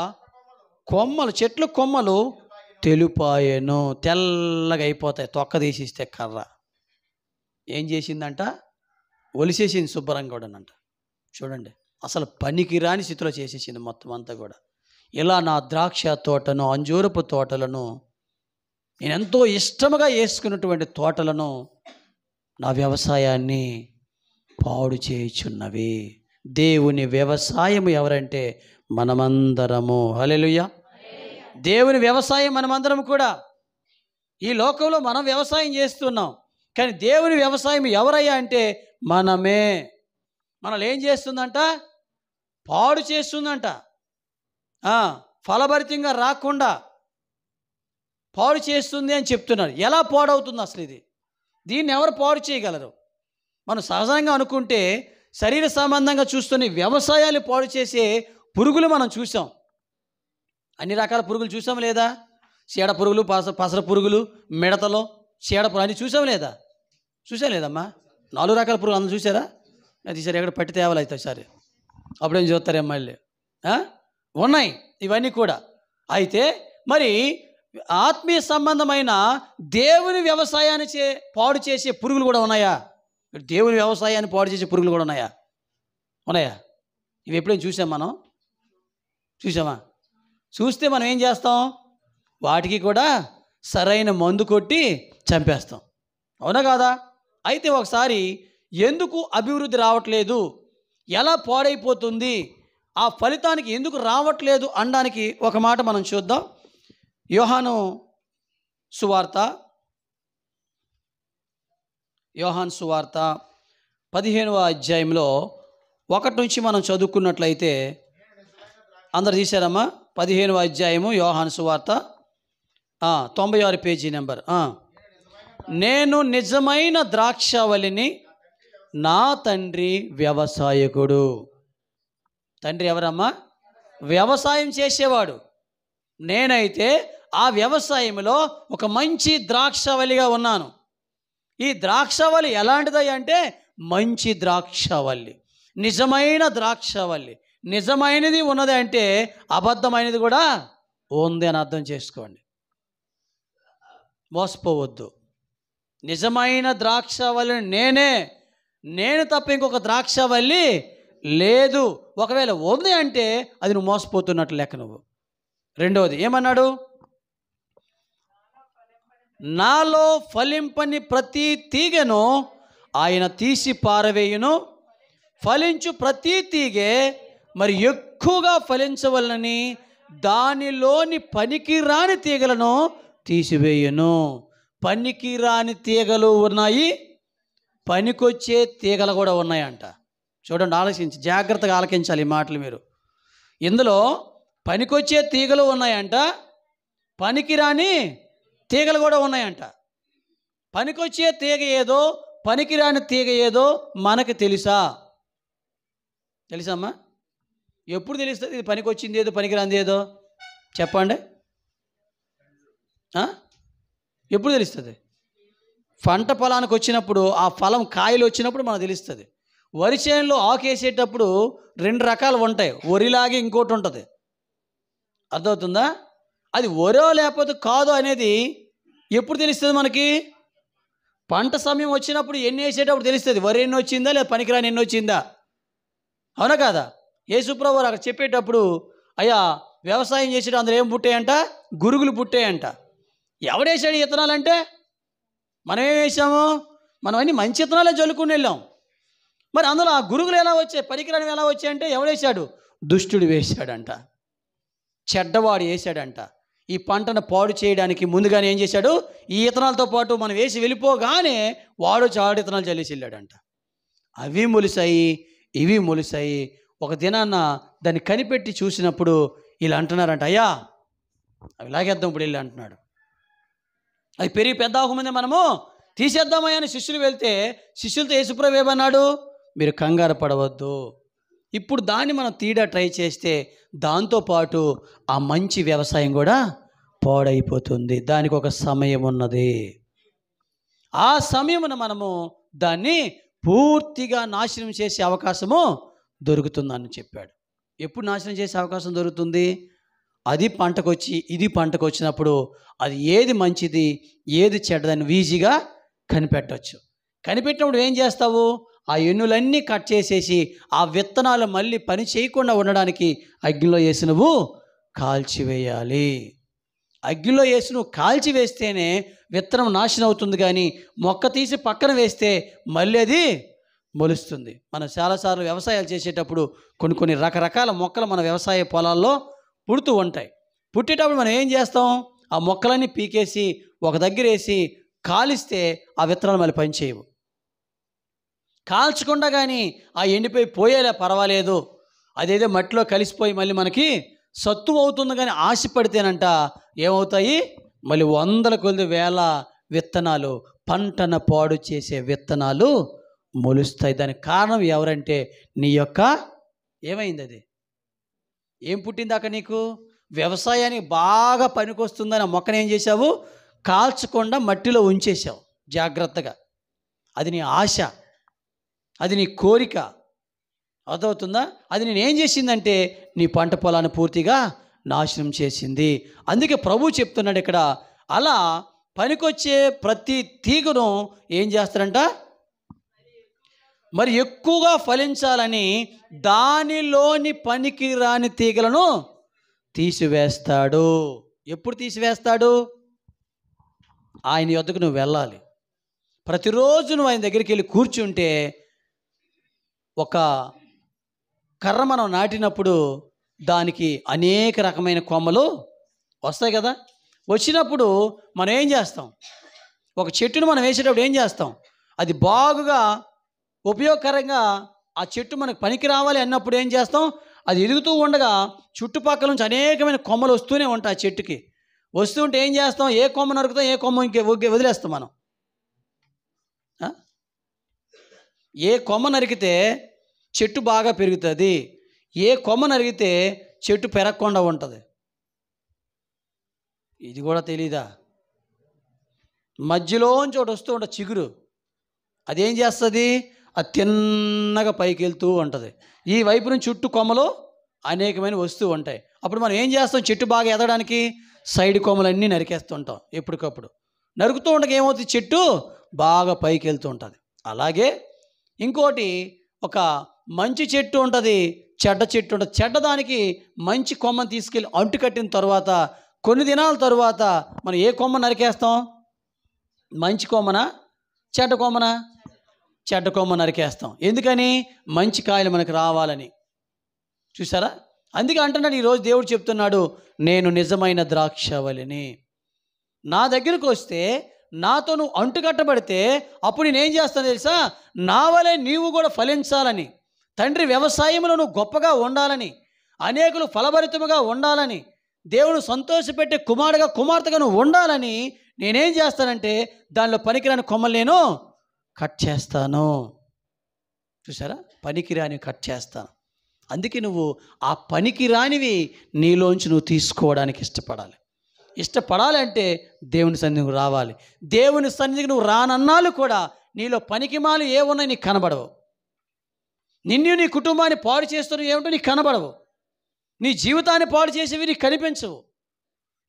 కొమ్మలు, చెట్లు కొమ్మలు తెలుపాయెను. తెల్లగా అయిపోతాయి తొక్క తీసిస్తే కర్ర. ఏం చేసిందంట? ఒలిసేసింది శుభ్రంగా కూడానంట. చూడండి, అసలు పనికి రాని స్థితిలో చేసేసింది మొత్తం అంతా కూడా. ఇలా నా ద్రాక్ష తోటను, అంజూరపు తోటలను, నేను ఎంతో ఇష్టముగా వేసుకున్నటువంటి తోటలను, నా వ్యవసాయాన్ని పాడు చేయుచున్నవి. దేవుని వ్యవసాయం ఎవరంటే మనమందరము. హల్లెలూయా! దేవుని వ్యవసాయం మనమందరం కూడా. ఈ లోకంలో మనం వ్యవసాయం చేస్తున్నాం, కానీ దేవుని వ్యవసాయం ఎవరయ్యా అంటే మనమే. మనల్ని ఏం చేస్తుందంట? పాడు చేస్తుందంట. ఫలభరితంగా రాకుండా పాడు చేస్తుంది అని చెప్తున్నారు. ఎలా పాడవుతుంది అసలు ఇది? దీన్ని ఎవరు పాడు చేయగలరు? మనం సహజంగా అనుకుంటే శరీర సంబంధంగా చూస్తున్న వ్యవసాయాలు పాడు చేసే పురుగులు మనం చూసాం. అన్ని రకాల పురుగులు చూసాం లేదా? చీడ పురుగులు, పసర పురుగులు, మిడతలు, చీడ పురుగు అన్ని చూసాం లేదా? చూసా లేదమ్మా? 4 రకాల పురుగులు అందరూ చూసారా? అది సరే ఎక్కడ పట్టి తేవాలి అవుతాయి సరే, అప్పుడేం చూస్తారు మళ్ళీ. ఉన్నాయి ఇవన్నీ కూడా. అయితే మరి ఆత్మీయ సంబంధమైన దేవుని వ్యవసాయాన్ని పాడు చేసే పురుగులు కూడా ఉన్నాయా? దేవుని వ్యవసాయాన్ని పాడు చేసే పురుగులు కూడా ఉన్నాయా? ఇవి ఎప్పుడైనా చూసాం మనం? చూసామా? చూస్తే మనం ఏం చేస్తాం? వాటికి కూడా సరైన మందు కొట్టి చంపేస్తాం. అవునా కాదా? అయితే ఒకసారి ఎందుకు అభివృద్ధి రావట్లేదు, ఎలా పాడైపోతుంది, ఆ ఫలితానికి ఎందుకు రావట్లేదు అనడానికి ఒక మాట మనం చూద్దాం. యోహాను సువార్త 15వ అధ్యాయంలో 1 నుంచి మనం చదువుకున్నట్లయితే, అందరు తీశారమ్మా? 15వ అధ్యాయము యోహాను సువార్త 96 పేజీ నెంబర్. నేను నిజమైన ద్రాక్షవల్లిని, నా తండ్రి వ్యవసాయకుడు. తండ్రి ఎవరమ్మా? వ్యవసాయం చేసేవాడు. నేనైతే ఆ వ్యవసాయంలో ఒక మంచి ద్రాక్షవల్లిగా ఉన్నాను. ఈ ద్రాక్షవల్లి ఎలాంటిది అంటే మంచి ద్రాక్షవల్లి, నిజమైన ద్రాక్షవల్లి. నిజమైనది ఉన్నది అంటే అబద్ధమైనది కూడా ఉంది అని అర్థం చేసుకోండి. మోసపోవద్దు. నిజమైన ద్రాక్షవల్లి నేను తప్ప ఇంకొక ద్రాక్షవల్లి లేదు. ఒకవేళ ఉంది అంటే అది నువ్వు మోసపోతున్నట్లు లెక్క. నువ్వు రెండవది ఏమన్నాడు? నాలో ఫలింపని ప్రతి తీగను ఆయన తీసి పారవేయును, ఫలించు ప్రతి తీగె మరి ఎక్కువగా ఫలించవలనని దానిలోని పనికిరాని తీగలను తీసివేయును. పనికిరాని తీగలు ఉన్నాయి, పనికొచ్చే తీగలు కూడా ఉన్నాయంట. చూడండి, ఆలోచించి జాగ్రత్తగా ఆలకించాలి ఈ మాటలు మీరు. ఇందులో పనికొచ్చే తీగలు ఉన్నాయంట, పనికిరాని తీగలు కూడా ఉన్నాయంట. పనికొచ్చే తీగ ఏదో, పనికిరాని తీగ ఏదో మనకు తెలుసమ్మా? ఎప్పుడు తెలుస్తుంది ఇది పనికొచ్చింది ఏదో పనికిరాంది ఏదో? చెప్పండి. ఎప్పుడు తెలుస్తుంది? పంట పొలానికి వచ్చినప్పుడు, ఆ ఫలం కాయలు వచ్చినప్పుడు మనకు తెలుస్తుంది. వరి చేనులో ఆకేసేటప్పుడు 2 రకాలు ఉంటాయి. వరిలాగే ఇంకోటి ఉంటుంది. అర్థమవుతుందా? అది వరో లేకపోతే కాదో అనేది ఎప్పుడు తెలుస్తుంది మనకి? పంట సమయం వచ్చినప్పుడు ఎన్ని వేసేటప్పుడు తెలుస్తుంది. వరి ఎన్ని వచ్చిందా లేదా పనికిరాని ఎన్ని వచ్చిందా? అవునా కాదా? యేసుప్రభు అక్కడ చెప్పేటప్పుడు, అయ్యా వ్యవసాయం చేసేటప్పుడు అందులో ఏం పుట్టాయంట? గురుగులు పుట్టాయంట. ఎవడేసాడు విత్తనాలంటే? మనం ఏం వేసాము? మనం అన్ని మంచి విత్తనాలే జల్లుకుని వెళ్ళాం. మరి అందులో ఆ గురుగులు ఎలా వచ్చాయి, పనికిరానివి ఎలా వచ్చాయంటే ఎవడేశాడు? దుష్టుడు వేశాడంట, చెడ్డవాడు వేశాడంట. ఈ పంటను పాడు చేయడానికి ముందుగానే ఏం చేశాడు? ఈ విత్తనాలతో పాటు మనం వేసి వెళ్ళిపోగానే వాడు చాడు విత్తనాలు చల్లేసి వెళ్ళాడంట. అవి మొలిసాయి, ఇవి మొలిసాయి. ఒక దినాన్న దాన్ని కనిపెట్టి చూసినప్పుడు ఇలా అంటున్నారంట, అయ్యా అవి లాగేద్దాం ఇప్పుడు వెళ్ళి అంటున్నాడు. అవి పెరిగి పెద్ద ఆకుముందే మనము తీసేద్దామయ్యా అని శిష్యులు వెళ్తే, శిష్యులతో యేసుప్రభు ఏమన్నాడు? మీరు కంగారు పడవద్దు. ఇప్పుడు దాన్ని మనం ట్రై చేస్తే దాంతోపాటు ఆ మంచి వ్యవసాయం కూడా పాడైపోతుంది. దానికి ఒక సమయం ఉన్నది. ఆ సమయమున మనము దాన్ని పూర్తిగా నాశనం చేసే అవకాశము దొరుకుతుందని చెప్పాడు. ఎప్పుడు నాశనం చేసే అవకాశం దొరుకుతుంది? అది పంటకొచ్చి ఇది పంటకు వచ్చినప్పుడు అది ఏది మంచిది ఏది చెడ్డదని ఈజీగా కనిపెట్టవచ్చు. కనిపెట్టినప్పుడు ఏం చేస్తావు? ఆ ఎన్నులన్నీ కట్ చేసేసి ఆ విత్తనాలు మళ్ళీ పని చేయకుండా ఉండడానికి అగ్నిలో వేసి నువ్వు కాల్చివేయాలి. అగ్నిలో వేసి నువ్వు కాల్చివేస్తేనే విత్తనం నాశనం అవుతుంది. కానీ మొక్క తీసి పక్కన వేస్తే మళ్ళీ అది మొలుస్తుంది. మనం చాలాసార్లు వ్యవసాయాలు చేసేటప్పుడు కొన్ని రకరకాల మొక్కలు మన వ్యవసాయ పొలాల్లో పుడుతూ ఉంటాయి. పుట్టేటప్పుడు మనం ఏం చేస్తాం? ఆ మొక్కలన్నీ పీకేసి ఒక దగ్గర వేసి కాలిస్తే ఆ విత్తనాలు మళ్ళీ పనిచేయవు. కాల్చకుండా కానీ ఆ ఎండిపోయి పోయేలా పర్వాలేదు, అదేదో మట్టిలో కలిసిపోయి మళ్ళీ మనకి సత్తువ అవుతుంది. కానీ ఆశపడితేనంట ఏమవుతాయి? మళ్ళీ 100 కొద్ది వేల విత్తనాలు, పంటను పాడు చేసే విత్తనాలు మొలుస్తాయి. దానికి కారణం ఎవరంటే నీ యొక్క ఏమైంది? అది ఏం పుట్టింది అక్కడ నీకు? వ్యవసాయానికి బాగా పనికొస్తుందని ఆ మొక్కను ఏం చేసావు? కాల్చకుండా మట్టిలో ఉంచేసావు జాగ్రత్తగా. అది నీ ఆశ, అది నీ కోరిక. అర్థమవుతుందా? అది నేనేం చేసిందంటే నీ పంట పొలాన్ని పూర్తిగా నాశనం చేసింది. అందుకే ప్రభు చెప్తున్నాడు ఇక్కడ, అలా పనికొచ్చే ప్రతి తీగను ఏం చేస్తారంట? మరి ఎక్కువగా ఫలించాలని దానిలోని పనికి రాని తీగలను తీసివేస్తాడు. ఎప్పుడు తీసివేస్తాడు? ఆయన యొద్దకు నువ్వు వెళ్ళాలి. ప్రతిరోజు నువ్వు ఆయన దగ్గరికి వెళ్ళి కూర్చుంటే, ఒక కర్ర మనం నాటినప్పుడు దానికి అనేక రకమైన కొమ్మలు వస్తాయి కదా. వచ్చినప్పుడు మనం ఏం చేస్తాం? ఒక చెట్టును మనం వేసేటప్పుడు ఏం చేస్తాం? అది బాగుగా ఉపయోగకరంగా ఆ చెట్టు మనకు పనికి రావాలి అన్నప్పుడు ఏం చేస్తాం? అది ఎదుగుతూ ఉండగా చుట్టుపక్కల నుంచి అనేకమైన కొమ్మలు వస్తూనే ఉంటాయి ఆ చెట్టుకి. వస్తూ ఉంటే ఏం చేస్తాం? ఏ కొమ్మ నరుకుతాం, ఏ కొమ్మ ఇంకే వదిలేస్తాం మనం. ఏ కొమ్మ నరికితే చెట్టు బాగా పెరుగుతుంది, ఏ కొమ్మ నరికితే చెట్టు పెరగకుండా ఉంటుంది. ఇది కూడా తెలీదా? మధ్యలోంచి ఒకటి వస్తూ ఉంటుంది చిగురు, అదేం చేస్తుంది? అది తిన్నగా పైకి వెళ్తూ ఉంటుంది. ఈ వైపు నుంచి చుట్టూ కొమ్మలు అనేకమైన వస్తూ ఉంటాయి. అప్పుడు మనం ఏం చేస్తాం? చెట్టు బాగా ఎదగడానికి సైడ్ కొమ్మలన్నీ నరికేస్తుంటాం. ఎప్పటికప్పుడు నరుకుతూ ఉండగా ఏమవుతుంది? చెట్టు బాగా పైకి వెళ్తూ ఉంటుంది. అలాగే ఇంకోటి, ఒక మంచి చెట్టు ఉంటుంది, చెడ్డ చెట్టు ఉంటుంది. చెడ్డదానికి మంచి కొమ్మను తీసుకెళ్ళి అంటు కట్టిన తర్వాత కొన్ని దినాల తర్వాత మనం ఏ కొమ్మ నరికేస్తాం? మంచి కొమ్మనా చెడ్డ కొమ్మనా? చెడ్డ కొమ్మ నరికేస్తాం. ఎందుకని? మంచి కాయలు మనకు రావాలని. చూసారా? అందుకే అంటున్నాడు ఈరోజు దేవుడు చెప్తున్నాడు, నేను నిజమైన ద్రాక్షవల్లిని. నా దగ్గరకు వస్తే, నాతో నువ్వు అంటుకట్టబడితే అప్పుడు నేనేం చేస్తాను తెలుసా? నా వలే నీవు కూడా ఫలించాలని, తండ్రి వ్యవసాయంలో నువ్వు గొప్పగా ఉండాలని, అనేకులు ఫలభరితముగా ఉండాలని, దేవుడు సంతోషపెట్టే కుమారుడుగా కుమార్తెగా నువ్వు ఉండాలని నేనేం చేస్తానంటే దానిలో పనికిరాని కొమ్మలు నేను కట్ చేస్తాను. చూసారా? పనికిరాని కట్ చేస్తాను. అందుకే నువ్వు ఆ పనికిరానివి నీలోంచి నువ్వు తీసుకోవడానికి ఇష్టపడాలి. ఇష్టపడాలంటే దేవుని సన్నిధికి రావాలి. దేవుని సన్నిధికి నువ్వు రానన్నాళ్ళు కూడా నీలో పనికిమాలు ఏమున్నాయి నీకు కనబడవు. నిన్ను నీ కుటుంబాన్ని పాడు చేస్తున్నవి ఏమిటో నీకు కనబడవు. నీ జీవితాన్ని పాడు చేసేవి నీకు కనిపించవు.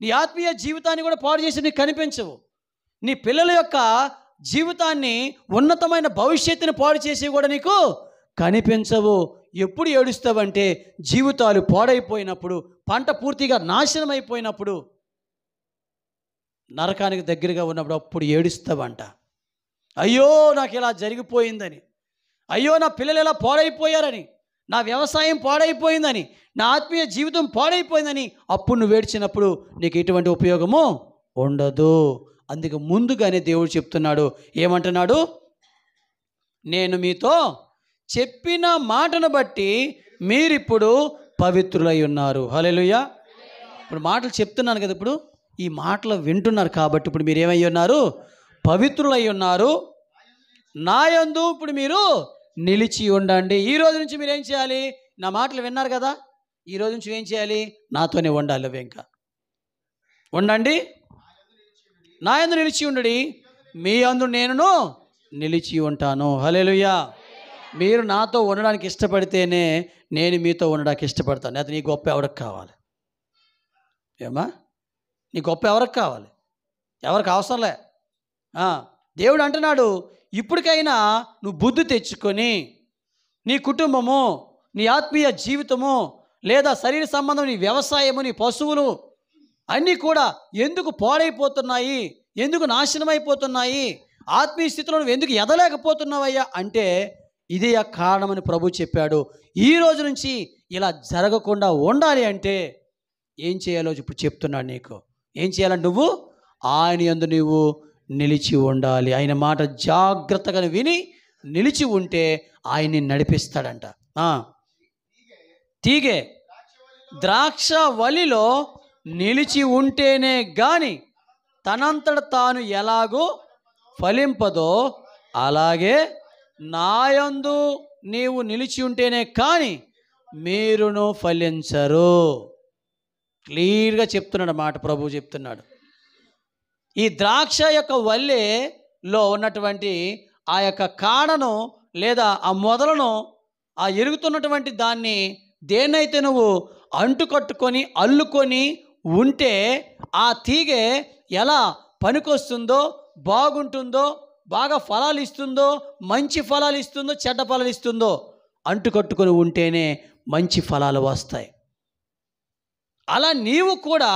నీ ఆత్మీయ జీవితాన్ని కూడా పాడు చేసి నీకు కనిపించవు. నీ పిల్లల యొక్క జీవితాన్ని, ఉన్నతమైన భవిష్యత్తుని పాడు చేసేవి కూడా నీకు కనిపించవు. ఎప్పుడు ఏడుస్తావంటే జీవితాలు పాడైపోయినప్పుడు, పంట పూర్తిగా నాశనం అయిపోయినప్పుడు, నరకానికి దగ్గరగా ఉన్నప్పుడు అప్పుడు ఏడుస్తావంట. అయ్యో నాకు ఇలా జరిగిపోయిందని, అయ్యో నా పిల్లలు ఇలా పాడైపోయారని, నా వ్యవసాయం పాడైపోయిందని, నా ఆత్మీయ జీవితం పాడైపోయిందని అప్పుడు నువ్వు ఏడ్చినప్పుడు నీకు ఎటువంటి ఉపయోగము ఉండదు. అందుకే ముందుగానే దేవుడు చెప్తున్నాడు, ఏమంటున్నాడు? నేను మీతో చెప్పిన మాటను బట్టి మీరిప్పుడు పవిత్రులై ఉన్నారు. హల్లెలూయా. ఇప్పుడు మాటలు చెప్తున్నాను కదా, ఇప్పుడు ఈ మాటలు వింటున్నారు కాబట్టి ఇప్పుడు మీరు ఏమై ఉన్నారు? పవిత్రులై ఉన్నారు. నా యందు ఇప్పుడు మీరు నిలిచి ఉండండి. ఈ రోజు నుంచి మీరు ఏం చేయాలి? నా మాటలు విన్నారు కదా, ఈ రోజు నుంచి ఏం చేయాలి? నాతోనే ఉండాలి. అవి ఇంకా ఉండండి. నా యందు నిలిచి ఉండండి, మీ యందు నేను నిలిచి ఉంటాను. హల్లెలూయా. మీరు నాతో ఉండడానికి ఇష్టపడితేనే నేను మీతో ఉండడానికి ఇష్టపడతాను. అయితే నీ గొప్ప ఎవరికి కావాలి? ఏమా? నీ గొప్ప ఎవరికి కావాలి? ఎవరికి అవసరంలే. దేవుడు అంటున్నాడు, ఇప్పటికైనా నువ్వు బుద్ధి తెచ్చుకొని నీ కుటుంబము, నీ ఆత్మీయ జీవితము, లేదా శరీర సంబంధం, నీ వ్యవసాయము, నీ పశువులు అన్నీ కూడా ఎందుకు పాడైపోతున్నాయి, ఎందుకు నాశనం అయిపోతున్నాయి, ఆత్మీయ స్థితిలో నువ్వు ఎందుకు ఎదలేకపోతున్నావయ్యా అంటే ఇదే ఆ కారణమని ప్రభు చెప్పాడు. ఈ రోజు నుంచి ఇలా జరగకుండా ఉండాలి అంటే ఏం చేయాలో ఇప్పుడు చెప్తున్నాడు నీకు. ఏం చేయాలంటే నువ్వు ఆయన యందు నువ్వు నిలిచి ఉండాలి. ఆయన మాట జాగ్రత్తగా విని నిలిచి ఉంటే ఆయన్ని నడిపిస్తాడంట. తీగే ద్రాక్ష వల్లిలో నిలిచి ఉంటేనే గాని తనంతట తాను ఎలాగో ఫలింపదో, అలాగే నాయందు నీవు నిలిచి ఉంటేనే కానీ మీరును ఫలించరు. క్లియర్గా చెప్తున్నాడు మాట, ప్రభు చెప్తున్నాడు. ఈ ద్రాక్ష యొక్క వల్లెలో ఉన్నటువంటి ఆ యొక్క కాడను లేదా ఆ మొదలను, ఆ ఎరుగుతున్నటువంటి దాన్ని దేన్నైతే నువ్వు అంటుకట్టుకొని అల్లుకొని ఉంటే ఆ తీగె ఎలా పనికొస్తుందో, బాగుంటుందో, బాగా ఫలాలు ఇస్తుందో, మంచి ఫలాలు ఇస్తుందో, చెడ్డ ఫలాలు ఇస్తుందో అంటుకట్టుకొని ఉంటేనే మంచి ఫలాలు వస్తాయి. అలా నీవు కూడా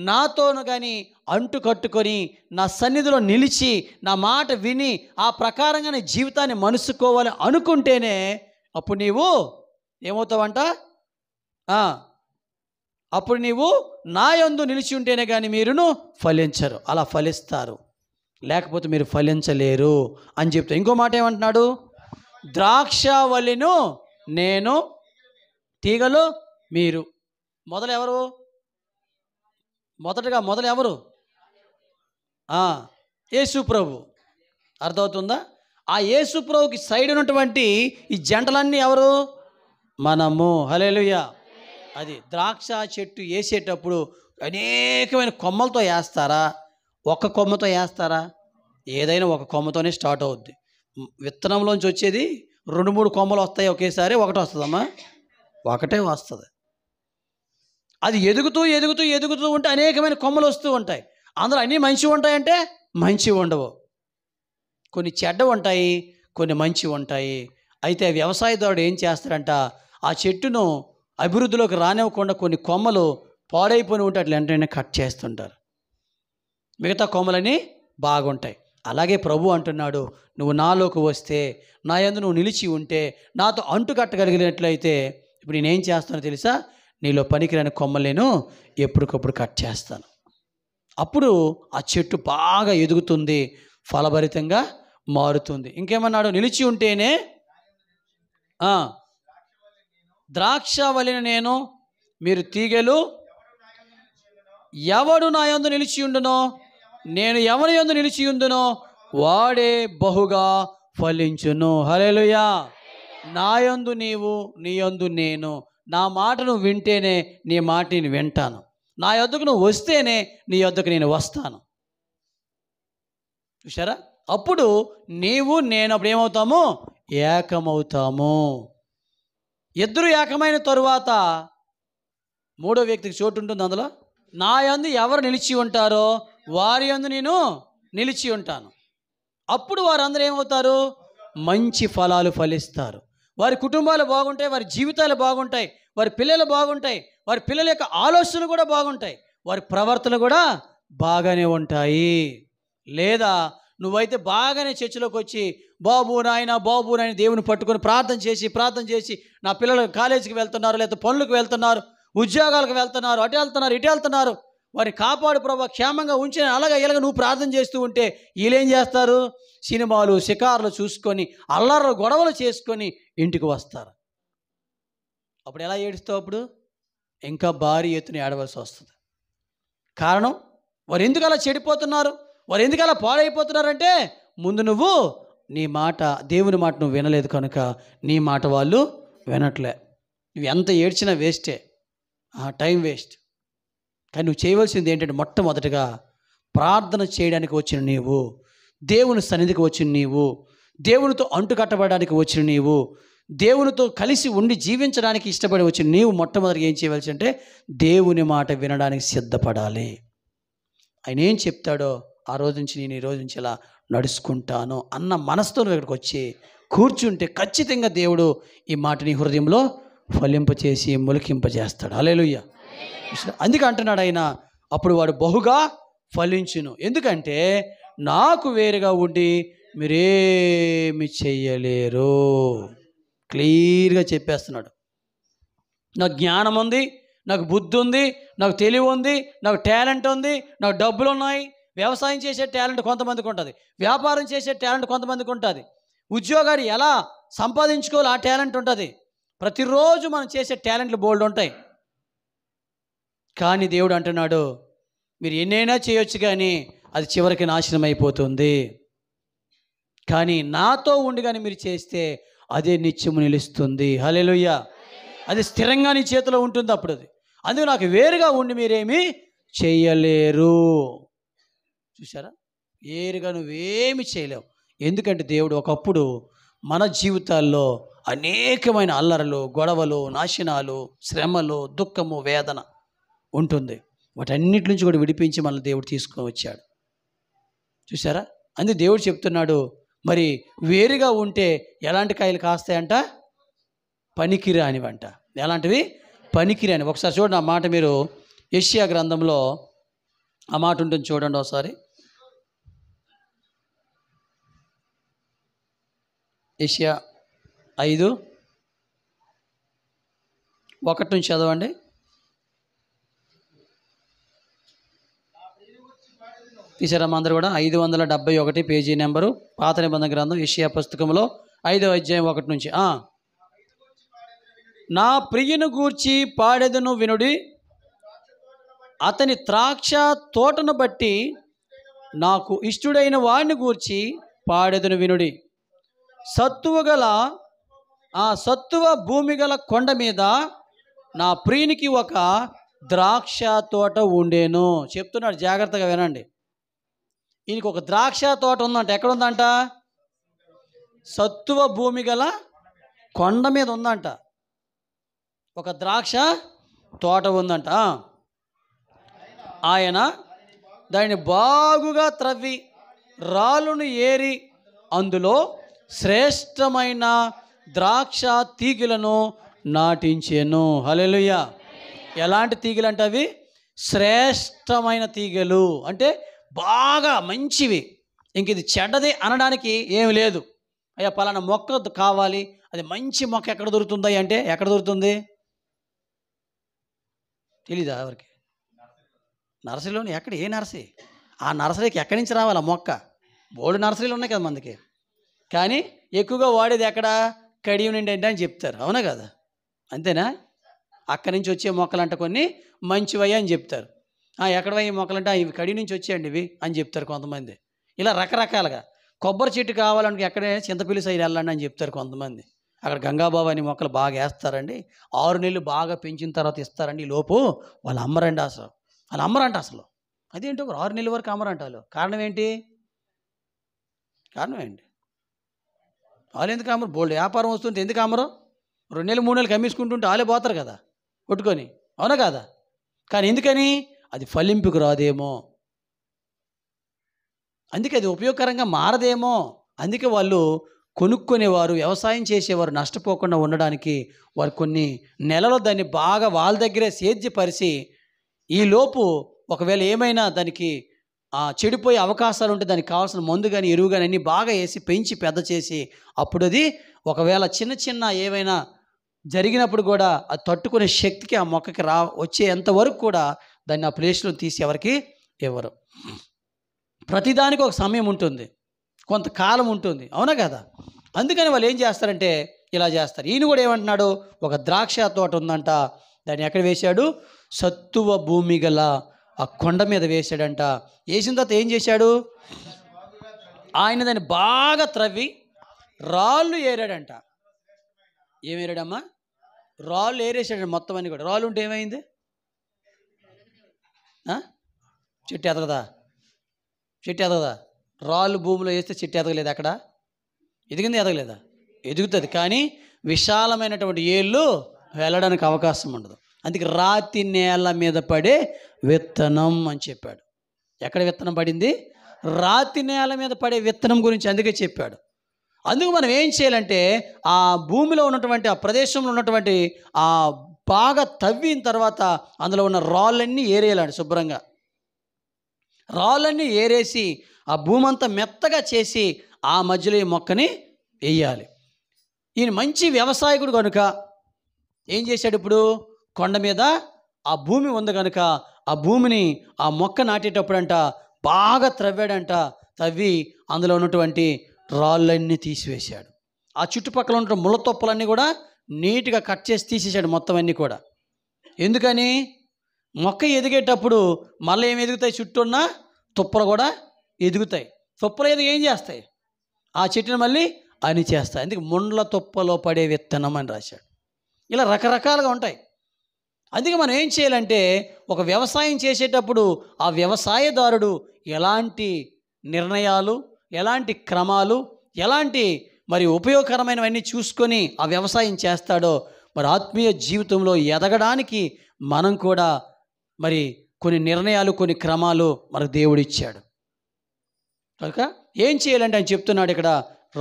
నాతోను కానీ అంటు కట్టుకొని నా సన్నిధిలో నిలిచి నా మాట విని ఆ ప్రకారంగా నీ జీవితాన్ని మనుసుకోవాలి అనుకుంటేనే అప్పుడు నీవు ఏమవుతావంట? అప్పుడు నీవు నా యందు నిలిచి ఉంటేనే కానీ మీరును ఫలించరు. అలా ఫలిస్తారు, లేకపోతే మీరు ఫలించలేరు అని చెప్తా. ఇంకో మాట ఏమంటున్నాడు? ద్రాక్షవల్లిను నేను, తీగలు మీరు. మొదలు ఎవరు? యేసు ప్రభు. అర్థమవుతుందా? ఆ యేసు ప్రభుకి సైడ్ ఉన్నటువంటి ఈ జంటలన్నీ ఎవరు? మనము. హల్లెలూయా. అది ద్రాక్ష చెట్టు వేసేటప్పుడు అనేకమైన కొమ్మలతో వేస్తారా, ఒక్క కొమ్మతో వేస్తారా? ఏదైనా ఒక కొమ్మతోనే స్టార్ట్ అవుద్ది. విత్తనంలోంచి వచ్చేది 2-3 కొమ్మలు వస్తాయి ఒకేసారి, ఒకటి వస్తుందమ్మా? ఒకటే వస్తుంది. అది ఎదుగుతూ ఎదుగుతూ ఎదుగుతూ ఉంటే అనేకమైన కొమ్మలు వస్తూ ఉంటాయి. అందులో అన్నీ మంచి ఉంటాయంటే మంచి ఉండవు, కొన్ని చెడ్డ ఉంటాయి, కొన్ని మంచి ఉంటాయి. అయితే వ్యవసాయదారుడు ఏం చేస్తాడంట, ఆ చెట్టును అభివృద్ధిలోకి రానివ్వకుండా కొన్ని కొమ్మలు పాడైపోయి ఉంటే అట్లా వెంటనే కట్ చేస్తుంటారు, మిగతా కొమ్మలని బాగుంటాయి. అలాగే ప్రభు అంటున్నాడు, నువ్వు నాలోకి వస్తే, నా యందు నువ్వు నిలిచి ఉంటే, నాతో అంటు కట్టగలిగినట్లయితే ఇప్పుడు నేనేం చేస్తానో తెలుసా? నీలో పనికిరాని కొమ్మలు నేను ఎప్పటికప్పుడు కట్ చేస్తాను. అప్పుడు ఆ చెట్టు బాగా ఎదుగుతుంది, ఫలభరితంగా మారుతుంది. ఇంకేమన్నాడు? నిలిచి ఉంటేనే ద్రాక్ష వలె నేను, మీరు తీగలు. ఎవడు నా యందు నిలిచి ఉండునో, నేను ఎవరి యందు నిలిచి ఉండునో వాడే బహుగా ఫలించును. హల్లెలూయా. నా యందు నీవు, నీ యందు నేను. నా మాటను వింటేనే నీ మాట నేను వింటాను. నా యొద్దకు నువ్వు వస్తేనే నీ యొద్దకు నేను వస్తాను. చూసారా? అప్పుడు నీవు నేను అప్పుడు ఏమవుతాము? ఏకమవుతాము. ఇద్దరు ఏకమైన తరువాత మూడో వ్యక్తికి చోటు ఉంటుంది అందులో. నా యందు ఎవరు నిలిచి ఉంటారో వారి యందు నేను నిలిచి ఉంటాను. అప్పుడు వారందరూ ఏమవుతారు? మంచి ఫలాలు ఫలిస్తారు. వారి కుటుంబాలు బాగుంటాయి, వారి జీవితాలు బాగుంటాయి, వారి పిల్లలు బాగుంటాయి, వారి పిల్లల యొక్క ఆలోచనలు కూడా బాగుంటాయి, వారి ప్రవర్తన కూడా బాగానే ఉంటాయి. లేదా నువ్వైతే బాగానే చర్చిలోకి వచ్చి బాబు నాయన దేవుని పట్టుకొని ప్రార్థన చేసి నా పిల్లలు కాలేజీకి వెళ్తున్నారు, లేదా పనులకు వెళ్తున్నారు, ఉద్యోగాలకు వెళ్తున్నారు, అటు వెళ్తున్నారు, ఇటు వెళ్తున్నారు, వారిని కాపాడు ప్రభు, క్షేమంగా ఉంచిన అలాగా ఇలాగ నువ్వు ప్రార్థన చేస్తూ ఉంటే వీళ్ళేం చేస్తారు? సినిమాలు షికారులు చూసుకొని అల్లర్లు గొడవలు చేసుకొని ఇంటికి వస్తారు. అప్పుడు ఎలా ఏడుస్తావు? అప్పుడు ఇంకా భారీ ఎత్తున ఏడవలసి వస్తుంది. కారణం, వారు ఎందుకు అలా చెడిపోతున్నారు, వారు ఎందుకు అలా పాడైపోతున్నారంటే ముందు నువ్వు నీ మాట, దేవుని మాట నువ్వు వినలేదు కనుక నీ మాట వాళ్ళు వినట్లే. నువ్వు ఎంత ఏడ్చినా వేస్టే, టైం వేస్ట్. కానీ నువ్వు చేయవలసింది ఏంటంటే మొట్టమొదటిగా ప్రార్థన చేయడానికి వచ్చిన నీవు, దేవుని సన్నిధికి వచ్చిన నీవు, దేవునితో అంటు కట్టబడడానికి వచ్చిన నీవు, దేవునితో కలిసి ఉండి జీవించడానికి ఇష్టపడి వచ్చిన నీవు మొట్టమొదటిగా ఏం చేయవలసి అంటే దేవుని మాట వినడానికి సిద్ధపడాలి. ఆయన ఏం చెప్తాడో ఆ రోజు నుంచి నేను ఈ రోజు నుంచి ఇలా నడుచుకుంటాను అన్న మనసుతో ఇక్కడికి వచ్చి కూర్చుంటే ఖచ్చితంగా దేవుడు ఈ మాటని హృదయంలో ఫలింపచేసి మొలికింపజేస్తాడు. హల్లెలూయా. అందుకే అంటున్నాడు ఆయన, అప్పుడు వాడు బహుగా ఫలించును. ఎందుకంటే నాకు వేరుగా ఉండి మీరేమి చెయ్యలేరు. క్లియర్గా చెప్పేస్తున్నాడు. నాకు జ్ఞానం ఉంది, నాకు బుద్ధి ఉంది, నాకు తెలివి ఉంది, నాకు టాలెంట్ ఉంది, నాకు డబ్బులు ఉన్నాయి. వ్యవసాయం చేసే టాలెంట్ కొంతమందికి ఉంటుంది, వ్యాపారం చేసే టాలెంట్ కొంతమందికి ఉంటుంది, ఉద్యోగాన్ని ఎలా సంపాదించుకోవాలి ఆ టాలెంట్ ఉంటుంది. ప్రతిరోజు మనం చేసే టాలెంట్లు బోల్డ్ ఉంటాయి. కానీ దేవుడు అంటున్నాడు, మీరు ఎన్నైనా చేయొచ్చు కానీ అది చివరికి నాశనం అయిపోతుంది. కానీ నాతో ఉండి కానీ మీరు చేస్తే అదే నిత్యము నిలుస్తుంది. హల్లెలూయా. అది స్థిరంగా నీ చేతిలో ఉంటుంది. అప్పుడు అది అందుకు నాకు వేరుగా ఉండి మీరేమీ చేయలేరు. చూసారా? వేరుగా నువ్వేమి చేయలేవు. ఎందుకంటే దేవుడు ఒకప్పుడు మన జీవితాల్లో అనేకమైన అల్లరలు, గొడవలు, నాశనాలు, శ్రమలు, దుఃఖము, వేదన ఉంటుంది. వాటన్నిటి నుంచి కూడా విడిపించి మనల్ని దేవుడు తీసుకొని వచ్చాడు. చూసారా? అందుకే దేవుడు చెప్తున్నాడు, మరి వేరుగా ఉంటే ఎలాంటి కాయలు కాస్తాయంట? పనికిరానివంట. ఎలాంటివి? పనికిరాని. ఒకసారి చూడండి ఆ మాట, మీరు యెషయా గ్రంథంలో ఆ మాట ఉంటుంది చూడండి ఒకసారి. యెషయా 5:1 నుంచి చదవండి. తీసారమ్మా అందరూ కూడా? 571 పేజీ నెంబరు, పాత నిబంధన గ్రంథం, యెషయా పుస్తకంలో 5వ అధ్యాయం 1 నుంచి. నా ప్రియుని గూర్చి పాడెదను వినుడి, అతని ద్రాక్ష తోటను బట్టి నాకు ఇష్టుడైన వాడిని గూర్చి పాడెదను వినుడి. సత్తువ భూమి గల కొండ మీద నా ప్రియునికి ఒక ద్రాక్ష తోట ఉండేను. చెప్తున్నాడు, జాగ్రత్తగా వినండి. ఈయనకి ఒక ద్రాక్ష తోట ఉందంట. ఎక్కడ ఉందంట? సత్తువ భూమి గల కొండ మీద ఉందంట. ఒక ద్రాక్ష తోట ఉందంట. ఆయన దాన్ని బాగుగా త్రవ్వి రాళ్ళను ఏరి అందులో శ్రేష్టమైన ద్రాక్ష తీగలను నాటించెను. హల్లెలూయా. ఎలాంటి తీగలు అంటే అవి శ్రేష్టమైన తీగలు, అంటే బాగా మంచివి. ఇంక ఇది చెడ్డది అనడానికి ఏమి లేదు. అయ్యా పలానా మొక్క కావాలి, అది మంచి మొక్క ఎక్కడ దొరుకుతుంది అంటే ఎక్కడ దొరుకుతుంది తెలీదా ఎవరికి? నర్సరీలోని. ఎక్కడ? ఏ నర్సరీ? ఆ నర్సరీకి ఎక్కడి నుంచి రావాలి ఆ మొక్క? బోల్డ్ నర్సరీలు ఉన్నాయి కదా మనకి. కానీ ఎక్కువగా వాడేది ఎక్కడ? కడియం నుండి అంటే అని చెప్తారు. అవునా కదా? అంతేనా? అక్కడి నుంచి వచ్చే మొక్కలంట కొన్ని మంచివయ్యా అని చెప్తారు. ఎక్కడవయ్యే మొక్కలంటే ఇవి కడియం నుంచి వచ్చేయండి ఇవి అని చెప్తారు కొంతమంది. ఇలా రకరకాలుగా. కొబ్బరి చెట్టు కావాలంటే ఎక్కడే చింతపిల్లి సైడ్ వెళ్ళండి అని చెప్తారు కొంతమంది. అక్కడ గంగాబాబు అని మొక్కలు బాగా వేస్తారండి, 6 నెలలు బాగా పెంచిన తర్వాత ఇస్తారండి. ఈ లోపు వాళ్ళు అమ్మరండి. అసలు వాళ్ళు అమ్మరంట. అసలు అదేంటి ఒక 6 నెలల వరకు అమ్మరంట వాళ్ళు. కారణం ఏంటి? వాళ్ళు ఎందుకు అమ్మరు? బోల్డ్ వ్యాపారం వస్తుంటే ఎందుకు అమ్మరు? 2 నెలలు 3 నెలలు కమ్మించుకుంటుంటే వాళ్ళే పోతారు కదా కొట్టుకొని. అవునా కదా? కానీ ఎందుకని? అది ఫలింపుకు రాదేమో, అందుకే అది ఉపయోగకరంగా మారదేమో. అందుకే వాళ్ళు కొనుక్కునేవారు, వ్యవసాయం చేసేవారు నష్టపోకుండా ఉండడానికి వారు కొన్ని నెలలు దాన్ని బాగా వాళ్ళ దగ్గరే సేద్యపరిచి, ఈలోపు ఒకవేళ ఏమైనా దానికి చెడిపోయే అవకాశాలు ఉంటే దానికి కావాల్సిన మందు కానీ ఎరువు కానీ అన్నీ బాగా వేసి పెంచి పెద్ద చేసి, అప్పుడు అది ఒకవేళ చిన్న ఏమైనా జరిగినప్పుడు కూడా అది తట్టుకునే శక్తికి ఆ మొక్కకి వచ్చేంతవరకు కూడా దాన్ని ఆ ప్లేస్లో తీసి ఎవరికి ఇవ్వరు. ప్రతిదానికి ఒక సమయం ఉంటుంది, కొంతకాలం ఉంటుంది. అవునా కదా? అందుకని వాళ్ళు ఏం చేస్తారంటే ఇలా చేస్తారు. ఈయన కూడా ఏమంటున్నాడు? ఒక ద్రాక్ష తోట ఉందంట, దాన్ని ఎక్కడ వేశాడు? సత్తువ భూమి గల ఆ కొండ మీద వేశాడంట. వేసిన తర్వాత ఏం చేశాడు? ఆయన దాన్ని బాగా త్రవ్వి రాళ్ళు ఏరాడంట. ఏమేరాడమ్మా? రాళ్ళు ఏరేసాడు మొత్తం అన్ని కూడా. రాళ్ళు ఉంటే ఏమైంది? చెట్టు ఎదగదా? రాళ్ళు భూమిలో వేస్తే చెట్టు ఎదగలేదు. అక్కడ ఎదిగింది, ఎదగలేదా? ఎదుగుతుంది, కానీ విశాలమైనటువంటి ఏళ్ళు వెళ్ళడానికి అవకాశం ఉండదు. అందుకే రాతి నేల మీద పడే విత్తనం అని చెప్పాడు. ఎక్కడ విత్తనం పడింది? రాతి నేల మీద పడే విత్తనం గురించి అందుకే చెప్పాడు. అందుకు మనం ఏం చేయాలంటే ఆ భూమిలో ఉన్నటువంటి ఆ ప్రదేశంలో ఉన్నటువంటి ఆ బాగా తవ్విన తర్వాత అందులో ఉన్న రాళ్ళన్నీ ఏరేయాలండి. శుభ్రంగా రాళ్ళన్నీ ఏరేసి ఆ భూమి అంతా మెత్తగా చేసి ఆ మధ్యలో ఈ మొక్కని వేయాలి. ఈయన మంచి వ్యవసాయకుడు కనుక ఏం చేశాడు? ఇప్పుడు కొండ మీద ఆ భూమి ఉంది కనుక ఆ భూమిని ఆ మొక్క నాటేటప్పుడంట బాగా త్రవ్వాడంట. తవ్వి అందులో ఉన్నటువంటి రాళ్ళన్నీ తీసివేశాడు. ఆ చుట్టుపక్కల ఉన్న ముళ్ళ తొప్పలన్నీ కూడా నీట్గా కట్ చేసి తీసేసాడు మొత్తం అన్నీ కూడా. ఎందుకని? మొక్క ఎదిగేటప్పుడు మళ్ళీ ఏమి ఎదుగుతాయి? చుట్టూ ఉన్న తుప్పలు కూడా ఎదుగుతాయి. తుప్పలు ఎదిగి ఏం చేస్తాయి? ఆ చెట్టుని మళ్ళీ అని చేస్తాయి. అందుకే ముండ్ల తుప్పలో పడే విత్తనం అని రాశాడు. ఇలా రకరకాలుగా ఉంటాయి. అందుకే మనం ఏం చేయాలంటే ఒక వ్యవసాయం చేసేటప్పుడు ఆ వ్యవసాయదారుడు ఎలాంటి నిర్ణయాలు, ఎలాంటి క్రమాలు, ఎలాంటి మరి ఉపయోగకరమైనవన్నీ చూసుకొని ఆ వ్యవసాయం చేస్తాడో మరి ఆత్మీయ జీవితంలో ఎదగడానికి మనం కూడా మరి కొన్ని నిర్ణయాలు, కొన్ని క్రమాలు మనకు దేవుడిచ్చాడు. కనుక ఏం చేయాలంటే ఆయన చెప్తున్నాడు ఇక్కడ,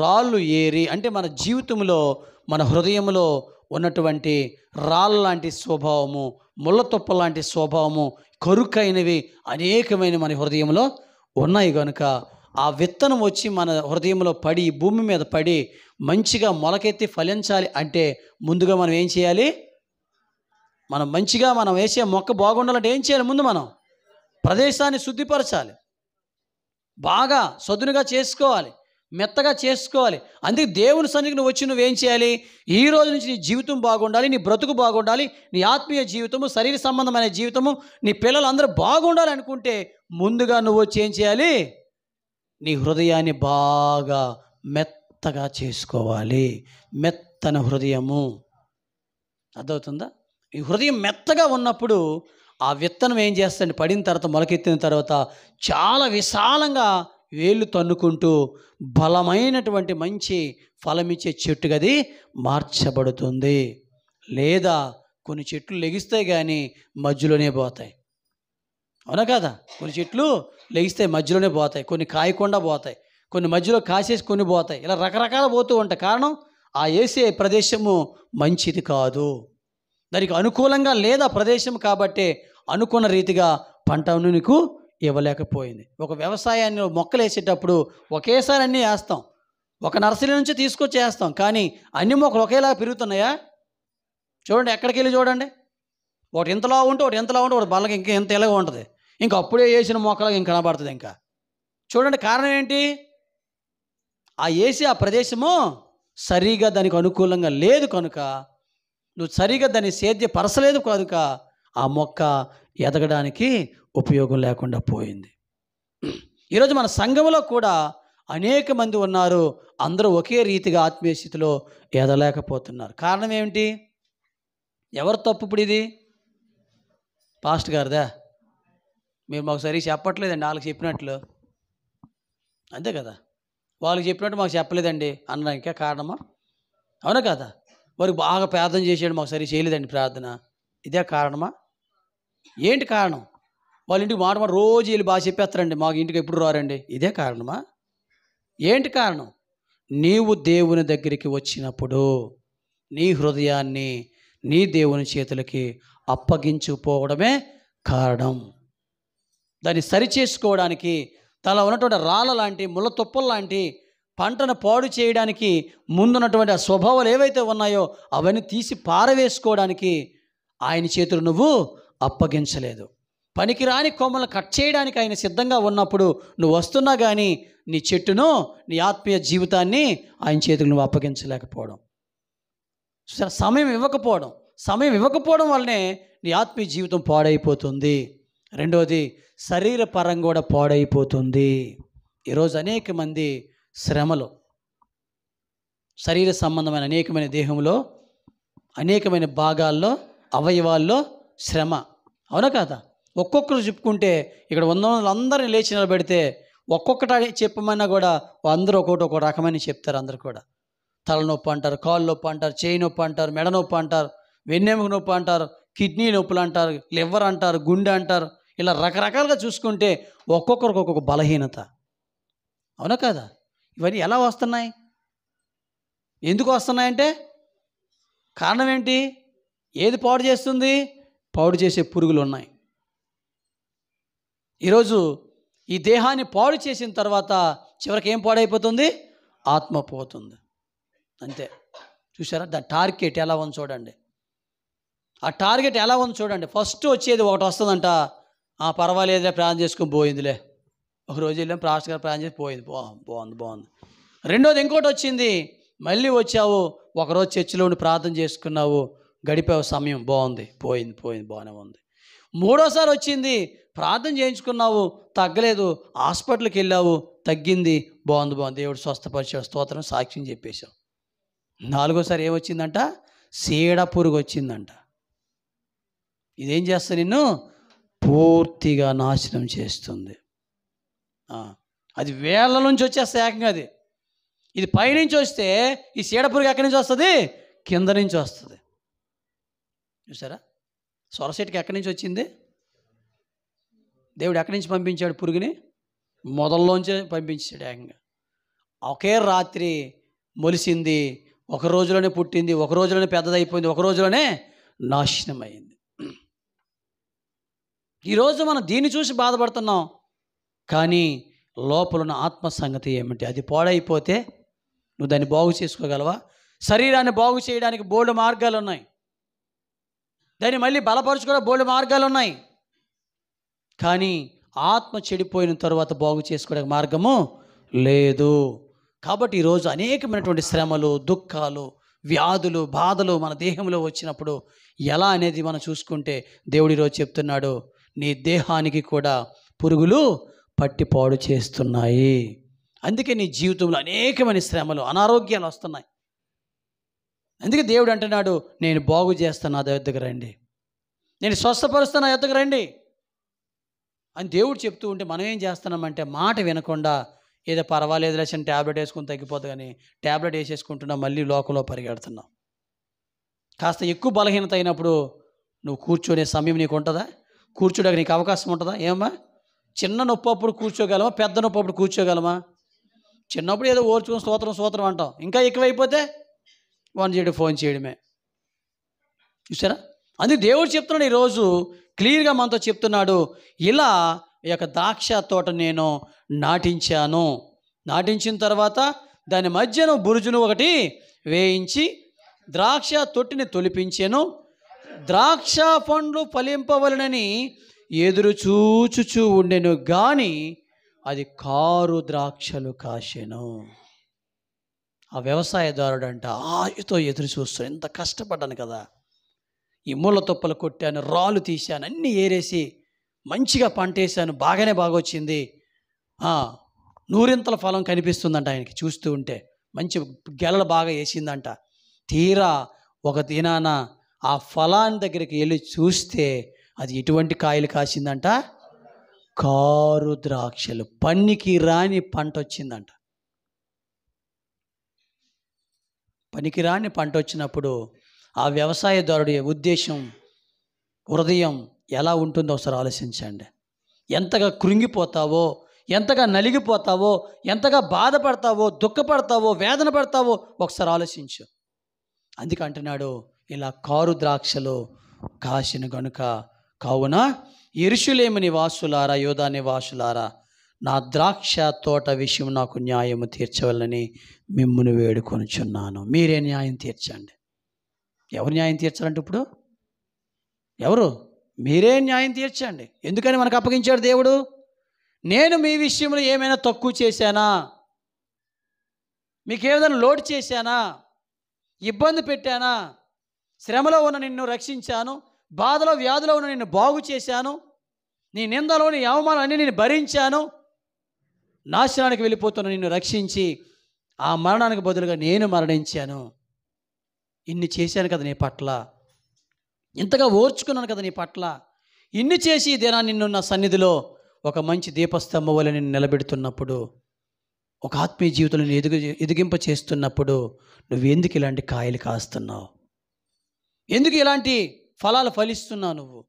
రాళ్ళు ఏరి అంటే మన జీవితంలో మన హృదయంలో ఉన్నటువంటి రాళ్ళ లాంటి స్వభావము, ముళ్ళతొప్ప లాంటి స్వభావము, కరుకైనవి అనేకమైన మన హృదయంలో ఉన్నాయి. కనుక ఆ విత్తనం వచ్చి మన హృదయంలో పడి భూమి మీద పడి మంచిగా మొలకెత్తి ఫలించాలి అంటే ముందుగా మనం ఏం చేయాలి? మనం వేసే మొక్క బాగుండాలంటే ఏం చేయాలి? ముందు మనం ప్రదేశాన్ని శుద్ధిపరచాలి, బాగా సదునుగా చేసుకోవాలి, మెత్తగా చేసుకోవాలి. అందుకే దేవుని సన్నిధికి నువ్వు వచ్చి నువ్వేం చేయాలి? ఈ రోజు నుంచి నీ జీవితం బాగుండాలి, నీ బ్రతుకు బాగుండాలి, నీ ఆత్మీయ జీవితము, శరీర సంబంధమైన జీవితము, నీ పిల్లలందరూ బాగుండాలి అనుకుంటే ముందుగా నువ్వు వచ్చి ఏం చేయాలి? నీ హృదయాన్ని బాగా మెత్తగా చేసుకోవాలి. మెత్తన హృదయము. అర్థమవుతుందా? ఈ హృదయం మెత్తగా ఉన్నప్పుడు ఆ విత్తనం ఏం చేస్తుంది? పడిన తర్వాత, మొలకెత్తిన తర్వాత చాలా విశాలంగా వేళ్ళు తన్నుకుంటూ బలమైనటువంటి మంచి ఫలమిచ్చే చెట్టుగా అది మార్చబడుతుంది. లేదా కొన్ని చెట్లు లెగిస్తాయి కానీ మధ్యలోనే పోతాయి. అవునా కదా? కొన్ని చెట్లు లెగిస్తాయి, మధ్యలోనే పోతాయి. కొన్ని కాయకుండా పోతాయి, కొన్ని మధ్యలో కాసేసి కొన్ని పోతాయి. ఇలా రకరకాల పోతూ ఉంటాయి. కారణం, ఆ వేసే ప్రదేశము మంచిది కాదు, దానికి అనుకూలంగా లేదా ప్రదేశం. కాబట్టి అనుకున్న రీతిగా పంటను నీకు ఇవ్వలేకపోయింది. ఒక వ్యవసాయాన్ని మొక్కలు వేసేటప్పుడు ఒకేసారి అన్నీ వేస్తాం, ఒక నర్సరీ నుంచి తీసుకొచ్చి వేస్తాం. కానీ అన్ని మొక్కలు ఒకేలా పెరుగుతున్నాయా? చూడండి, ఎక్కడికి వెళ్ళి చూడండి. ఒకటి ఇంతలా ఉంటే ఒకటి ఎంతలా ఉంటే ఒకటి బల్లకి ఇంకా ఎంత ఎలాగ ఉంటుంది. ఇంకా అప్పుడే వేసిన మొక్కలకు ఇంకా కనబడుతుంది. ఇంకా చూడండి, కారణం ఏంటి? ఆ వేసి ఆ ప్రదేశము సరిగా దానికి అనుకూలంగా లేదు కనుక, నువ్వు సరిగా దాన్ని సేద్యపరచలేదు కనుక ఆ మొక్క ఎదగడానికి ఉపయోగం లేకుండా పోయింది. ఈరోజు మన సంఘంలో కూడా అనేక మంది ఉన్నారు, అందరూ ఒకే రీతిగా ఆత్మీయ స్థితిలో ఎదలేకపోతున్నారు. కారణం ఏమిటి? ఎవరు తప్పు ఇప్పుడు? ఇది పాస్టర్ గారిదా? మీరు మాకు సరిగ్గా చెప్పట్లేదండి, వాళ్ళకి చెప్పినట్లు. అంతే కదా, వాళ్ళకి చెప్పినట్టు మాకు చెప్పలేదండి అనడానికే కారణమా? అవునా కదా? వారికి బాగా ప్రార్థన చేసాడు, మాకు సరిగ్గా చేయలేదండి ప్రార్థన, ఇదే కారణమా? ఏంటి కారణం? వాళ్ళ ఇంటికి మాట రోజు వెళ్ళి బాగా చెప్పేస్తారండి, మాకు ఇంటికి ఎప్పుడు రారండి, ఇదే కారణమా? ఏంటి కారణం? నీవు దేవుని దగ్గరికి వచ్చినప్పుడు నీ హృదయాన్ని నీ దేవుని చేతులకి అప్పగించుకోవడమే కారణం. దాన్ని సరిచేసుకోవడానికి తల ఉన్నటువంటి రాళ్ళ లాంటి, ముళ్ళ తుప్పల లాంటి పంటను పాడు చేయడానికి ముందున్నటువంటి ఆ స్వభావాలు ఏవైతే ఉన్నాయో అవన్నీ తీసి పారవేసుకోవడానికి ఆయన చేతులు నువ్వు అప్పగించలేదు. పనికిరాని కొమ్మలను కట్ చేయడానికి ఆయన సిద్ధంగా ఉన్నప్పుడు నువ్వు వస్తున్నా కానీ నీ చెట్టును, నీ ఆత్మీయ జీవితాన్ని ఆయన చేతులు నువ్వు అప్పగించలేకపోవడం, సమయం ఇవ్వకపోవడం వల్లనే నీ ఆత్మీయ జీవితం పాడైపోతుంది. రెండవది, శరీరపరంగా కూడా పాడైపోతుంది. ఈరోజు అనేక మంది శ్రమలో, శరీర సంబంధమైన అనేకమైన దేహంలో అనేకమైన భాగాల్లో, అవయవాల్లో శ్రమ. అవునా కదా? ఒక్కొక్కరు చెప్పుకుంటే ఇక్కడ ఉన్న వాళ్ళందరినీ లేచి నిలబెడితే ఒక్కొక్కటి చెప్పమన్నా కూడా అందరూ ఒక్కొక్క రకమైన చెప్తారు. అందరు కూడా తలనొప్పి అంటారు, కాళ్ళు నొప్పి అంటారు, చేయి నొప్పి అంటారు, మెడ నొప్పి అంటారు, వెన్నెముక నొప్పి అంటారు, కిడ్నీ నొప్పులు అంటారు, లివర్ అంటారు, గుండె అంటారు. ఇలా రకరకాలుగా చూసుకుంటే ఒక్కొక్కరికి ఒక్కొక్క బలహీనత. అవునా కదా? ఇవన్నీ ఎలా వస్తున్నాయి? ఎందుకు వస్తున్నాయంటే కారణం ఏంటి? ఏది పాడు చేస్తుంది? పాడు చేసే పురుగులు ఉన్నాయి. ఈరోజు ఈ దేహాన్ని పాడు చేసిన తర్వాత చివరికి ఏం పాడైపోతుంది? ఆత్మ పోతుంది. అంతే. చూసారా? దాని టార్గెట్ ఎలా ఉంది చూడండి. ఆ టార్గెట్ ఎలా ఉంది చూడండి. ఫస్ట్ వచ్చేది ఒకటి వస్తుందంట, పర్వాలేదులే ప్రార్థన చేసుకుని పోయిందిలే. ఒకరోజు వెళ్ళాం, పాస్టర్ గారు ప్రార్థన చేసి పోయింది, బాగుంది. రెండోది ఇంకోటి వచ్చింది, మళ్ళీ వచ్చావు, ఒకరోజు చర్చిలో ఉండి ప్రార్థన చేసుకున్నావు, గడిపావు సమయం, బాగుంది, పోయింది, బాగానే ఉంది. మూడోసారి వచ్చింది, ప్రార్థన చేయించుకున్నావు, తగ్గలేదు, హాస్పిటల్కి వెళ్ళావు, తగ్గింది, బాగుంది, దేవుడు స్వస్థపరిచాడు, స్తోత్రం, సాక్ష్యం చెప్పేశావు. నాలుగోసారి ఏమొచ్చిందంట? సీడ పురుగు వచ్చిందంట. ఇదేం చేస్తా? నిన్ను పూర్తిగా నాశనం చేస్తుంది. అది వేళ్ళ నుంచి వచ్చేస్తే ఏకంగా అది. ఇది పైనుంచి వస్తే ఈ సీడ పురుగు ఎక్కడి నుంచి వస్తుంది? కింద నుంచి వస్తుంది. చూసారా? సొరసెట్కి ఎక్కడి నుంచి వచ్చింది? దేవుడు ఎక్కడి నుంచి పంపించాడు పురుగుని? మొదల్లోంచే పంపించాడు ఏకంగా. ఒకే రాత్రి మొలిసింది, ఒక రోజులోనే పుట్టింది, ఒక రోజులోనే పెద్దదైపోయింది, ఒక రోజులోనే నాశనం అయింది. ఈరోజు మనం దీన్ని చూసి బాధపడుతున్నాం, కానీ లోపల ఉన్న ఆత్మ సంగతి ఏమిటి? అది పాడైపోతే నువ్వు దాన్ని బాగు చేసుకోగలవా? శరీరాన్ని బాగు చేయడానికి బోల్డు మార్గాలు ఉన్నాయి, దాన్ని మళ్ళీ బలపరచుకోవడం బోల్డు మార్గాలు ఉన్నాయి. కానీ ఆత్మ చెడిపోయిన తర్వాత బాగు చేసుకోవడానికి మార్గము లేదు. కాబట్టి ఈరోజు అనేకమైనటువంటి శ్రమలు, దుఃఖాలు, వ్యాధులు, బాధలు మన దేహంలో వచ్చినప్పుడు ఎలా అనేది మనం చూసుకుంటే దేవుడు ఈరోజు చెప్తున్నాడు, నీ దేహానికి కూడా పురుగులు పట్టి పాడు చేస్తున్నాయి. అందుకే నీ జీవితంలో అనేకమైన శ్రమలు, అనారోగ్యాలు వస్తున్నాయి. అందుకే దేవుడు అంటున్నాడు, నేను బాగు చేస్తాను, నా దగ్గరకు రండి, నేను స్వస్థపరుస్తాను, నా దగ్గరకు రండి అని దేవుడు చెప్తూ ఉంటే మనం ఏం చేస్తున్నామంటే మాట వినకుండా ఏదో పర్వాలేదు లేచిన ట్యాబ్లెట్ వేసుకుని తగ్గిపోతుంది కానీ ట్యాబ్లెట్ వేసేసుకుంటున్నాం, మళ్ళీ లోకంలో పరిగెడుతున్నాం. కాస్త ఎక్కువ బలహీనత అయినప్పుడు నువ్వు కూర్చొనే సమయం నీకు ఉంటుందా? కూర్చోడానికి నీకు అవకాశం ఉంటుందా? ఏమమ్మా, చిన్న నొప్పి అప్పుడు కూర్చోగలమా? పెద్ద నొప్పి అప్పుడు కూర్చోగలమా? చిన్నప్పుడు ఏదో ఓర్చుకుని స్తోత్రం అంటాం, ఇంకా ఎక్కువైపోతే 1 ఫోన్ చేయడమే. చూసారా? అందుకే దేవుడు చెప్తున్నాడు ఈరోజు క్లియర్గా మనతో చెప్తున్నాడు, ఇలా ఈ యొక్క ద్రాక్ష తోట నేను నాటించాను, నాటించిన తర్వాత దాని మధ్యను బురుజును ఒకటి వేయించి ద్రాక్ష తొట్టిని తొలిపించాను, ద్రాక్ష పండ్లు ఫలింపవలనని ఎదురు చూచుచూ ఉండెను, కానీ అది కారు ద్రాక్షలు కాసెను. ఆ వ్యవసాయదారుడు అంట ఆయుతో ఎదురు చూస్తాడు, ఎంత కష్టపడ్డాను కదా, ఈ ముళ్ళ తుప్పలు కొట్టాను, రాళ్ళు తీశాను, అన్నీ ఏరేసి మంచిగా పంట వేసాను, బాగానే బాగొచ్చింది, 100 ఫలం కనిపిస్తుందంట ఆయనకి చూస్తూ ఉంటే, మంచి గెలలు బాగా వేసిందంట. తీరా ఒక దినాన ఆ ఫలాన్ని దగ్గరికి వెళ్ళి చూస్తే అది ఎటువంటి కాయలు కాసిందంట? కారు ద్రాక్షలు, పనికి రాని పంట వచ్చిందంట. పనికిరాని పంట వచ్చినప్పుడు ఆ వ్యవసాయదారుడి ఉద్దేశం, హృదయం ఎలా ఉంటుందో ఒకసారి ఆలోచించండి. ఎంతగా కృంగిపోతావో, ఎంతగా నలిగిపోతావో, ఎంతగా బాధపడతావో, దుఃఖపడతావో, వేదన పడతావో ఒకసారి ఆలోచించు. అందుకే అంటున్నాడు, ఇలా కారు ద్రాక్షలు కాసిన గనుక, కావున యెరూషలేము నివాసులారా, యూదా నివాసులారా, నా ద్రాక్ష తోట విషయం నాకు న్యాయము తీర్చవలని మిమ్మును వేడుకొనుచున్నాను. మీరే న్యాయం తీర్చండి. ఎవరు న్యాయం తీర్చాలంటే ఇప్పుడు ఎవరు? మీరే న్యాయం తీర్చండి. ఎందుకని మనకు అప్పగించాడు దేవుడు? నేను మీ విషయంలో ఏమైనా తక్కువ చేశానా? మీకు ఏదైనా లోటు చేశానా? ఇబ్బంది పెట్టానా? శ్రమలో ఉన్న నిన్ను రక్షించాను, బాధలో వ్యాధిలో ఉన్న నిన్ను బాగు చేశాను, నీ నిందలో నీ అవమానాలన్నీ నేను భరించాను, నాశనానికి వెళ్ళిపోతున్న నిన్ను రక్షించి ఆ మరణానికి బదులుగా నేను మరణించాను. ఇన్ని చేశాను కదా నీ పట్ల, ఇంతగా ఓర్చుకున్నాను కదా నీ పట్ల. ఇన్ని చేసి ఇదేనా నిన్ను నా సన్నిధిలో ఒక మంచి దీపస్తంభం వల్ల నిన్ను నిలబెడుతున్నప్పుడు, ఒక ఆత్మీయ జీవితంలో ఎదిగింప చేస్తున్నప్పుడు నువ్వు ఎందుకు ఇలాంటి కాయలు కాస్తున్నావు? ఎందుకు ఇలాంటి ఫలాలు ఫలిస్తున్నావు నువ్వు?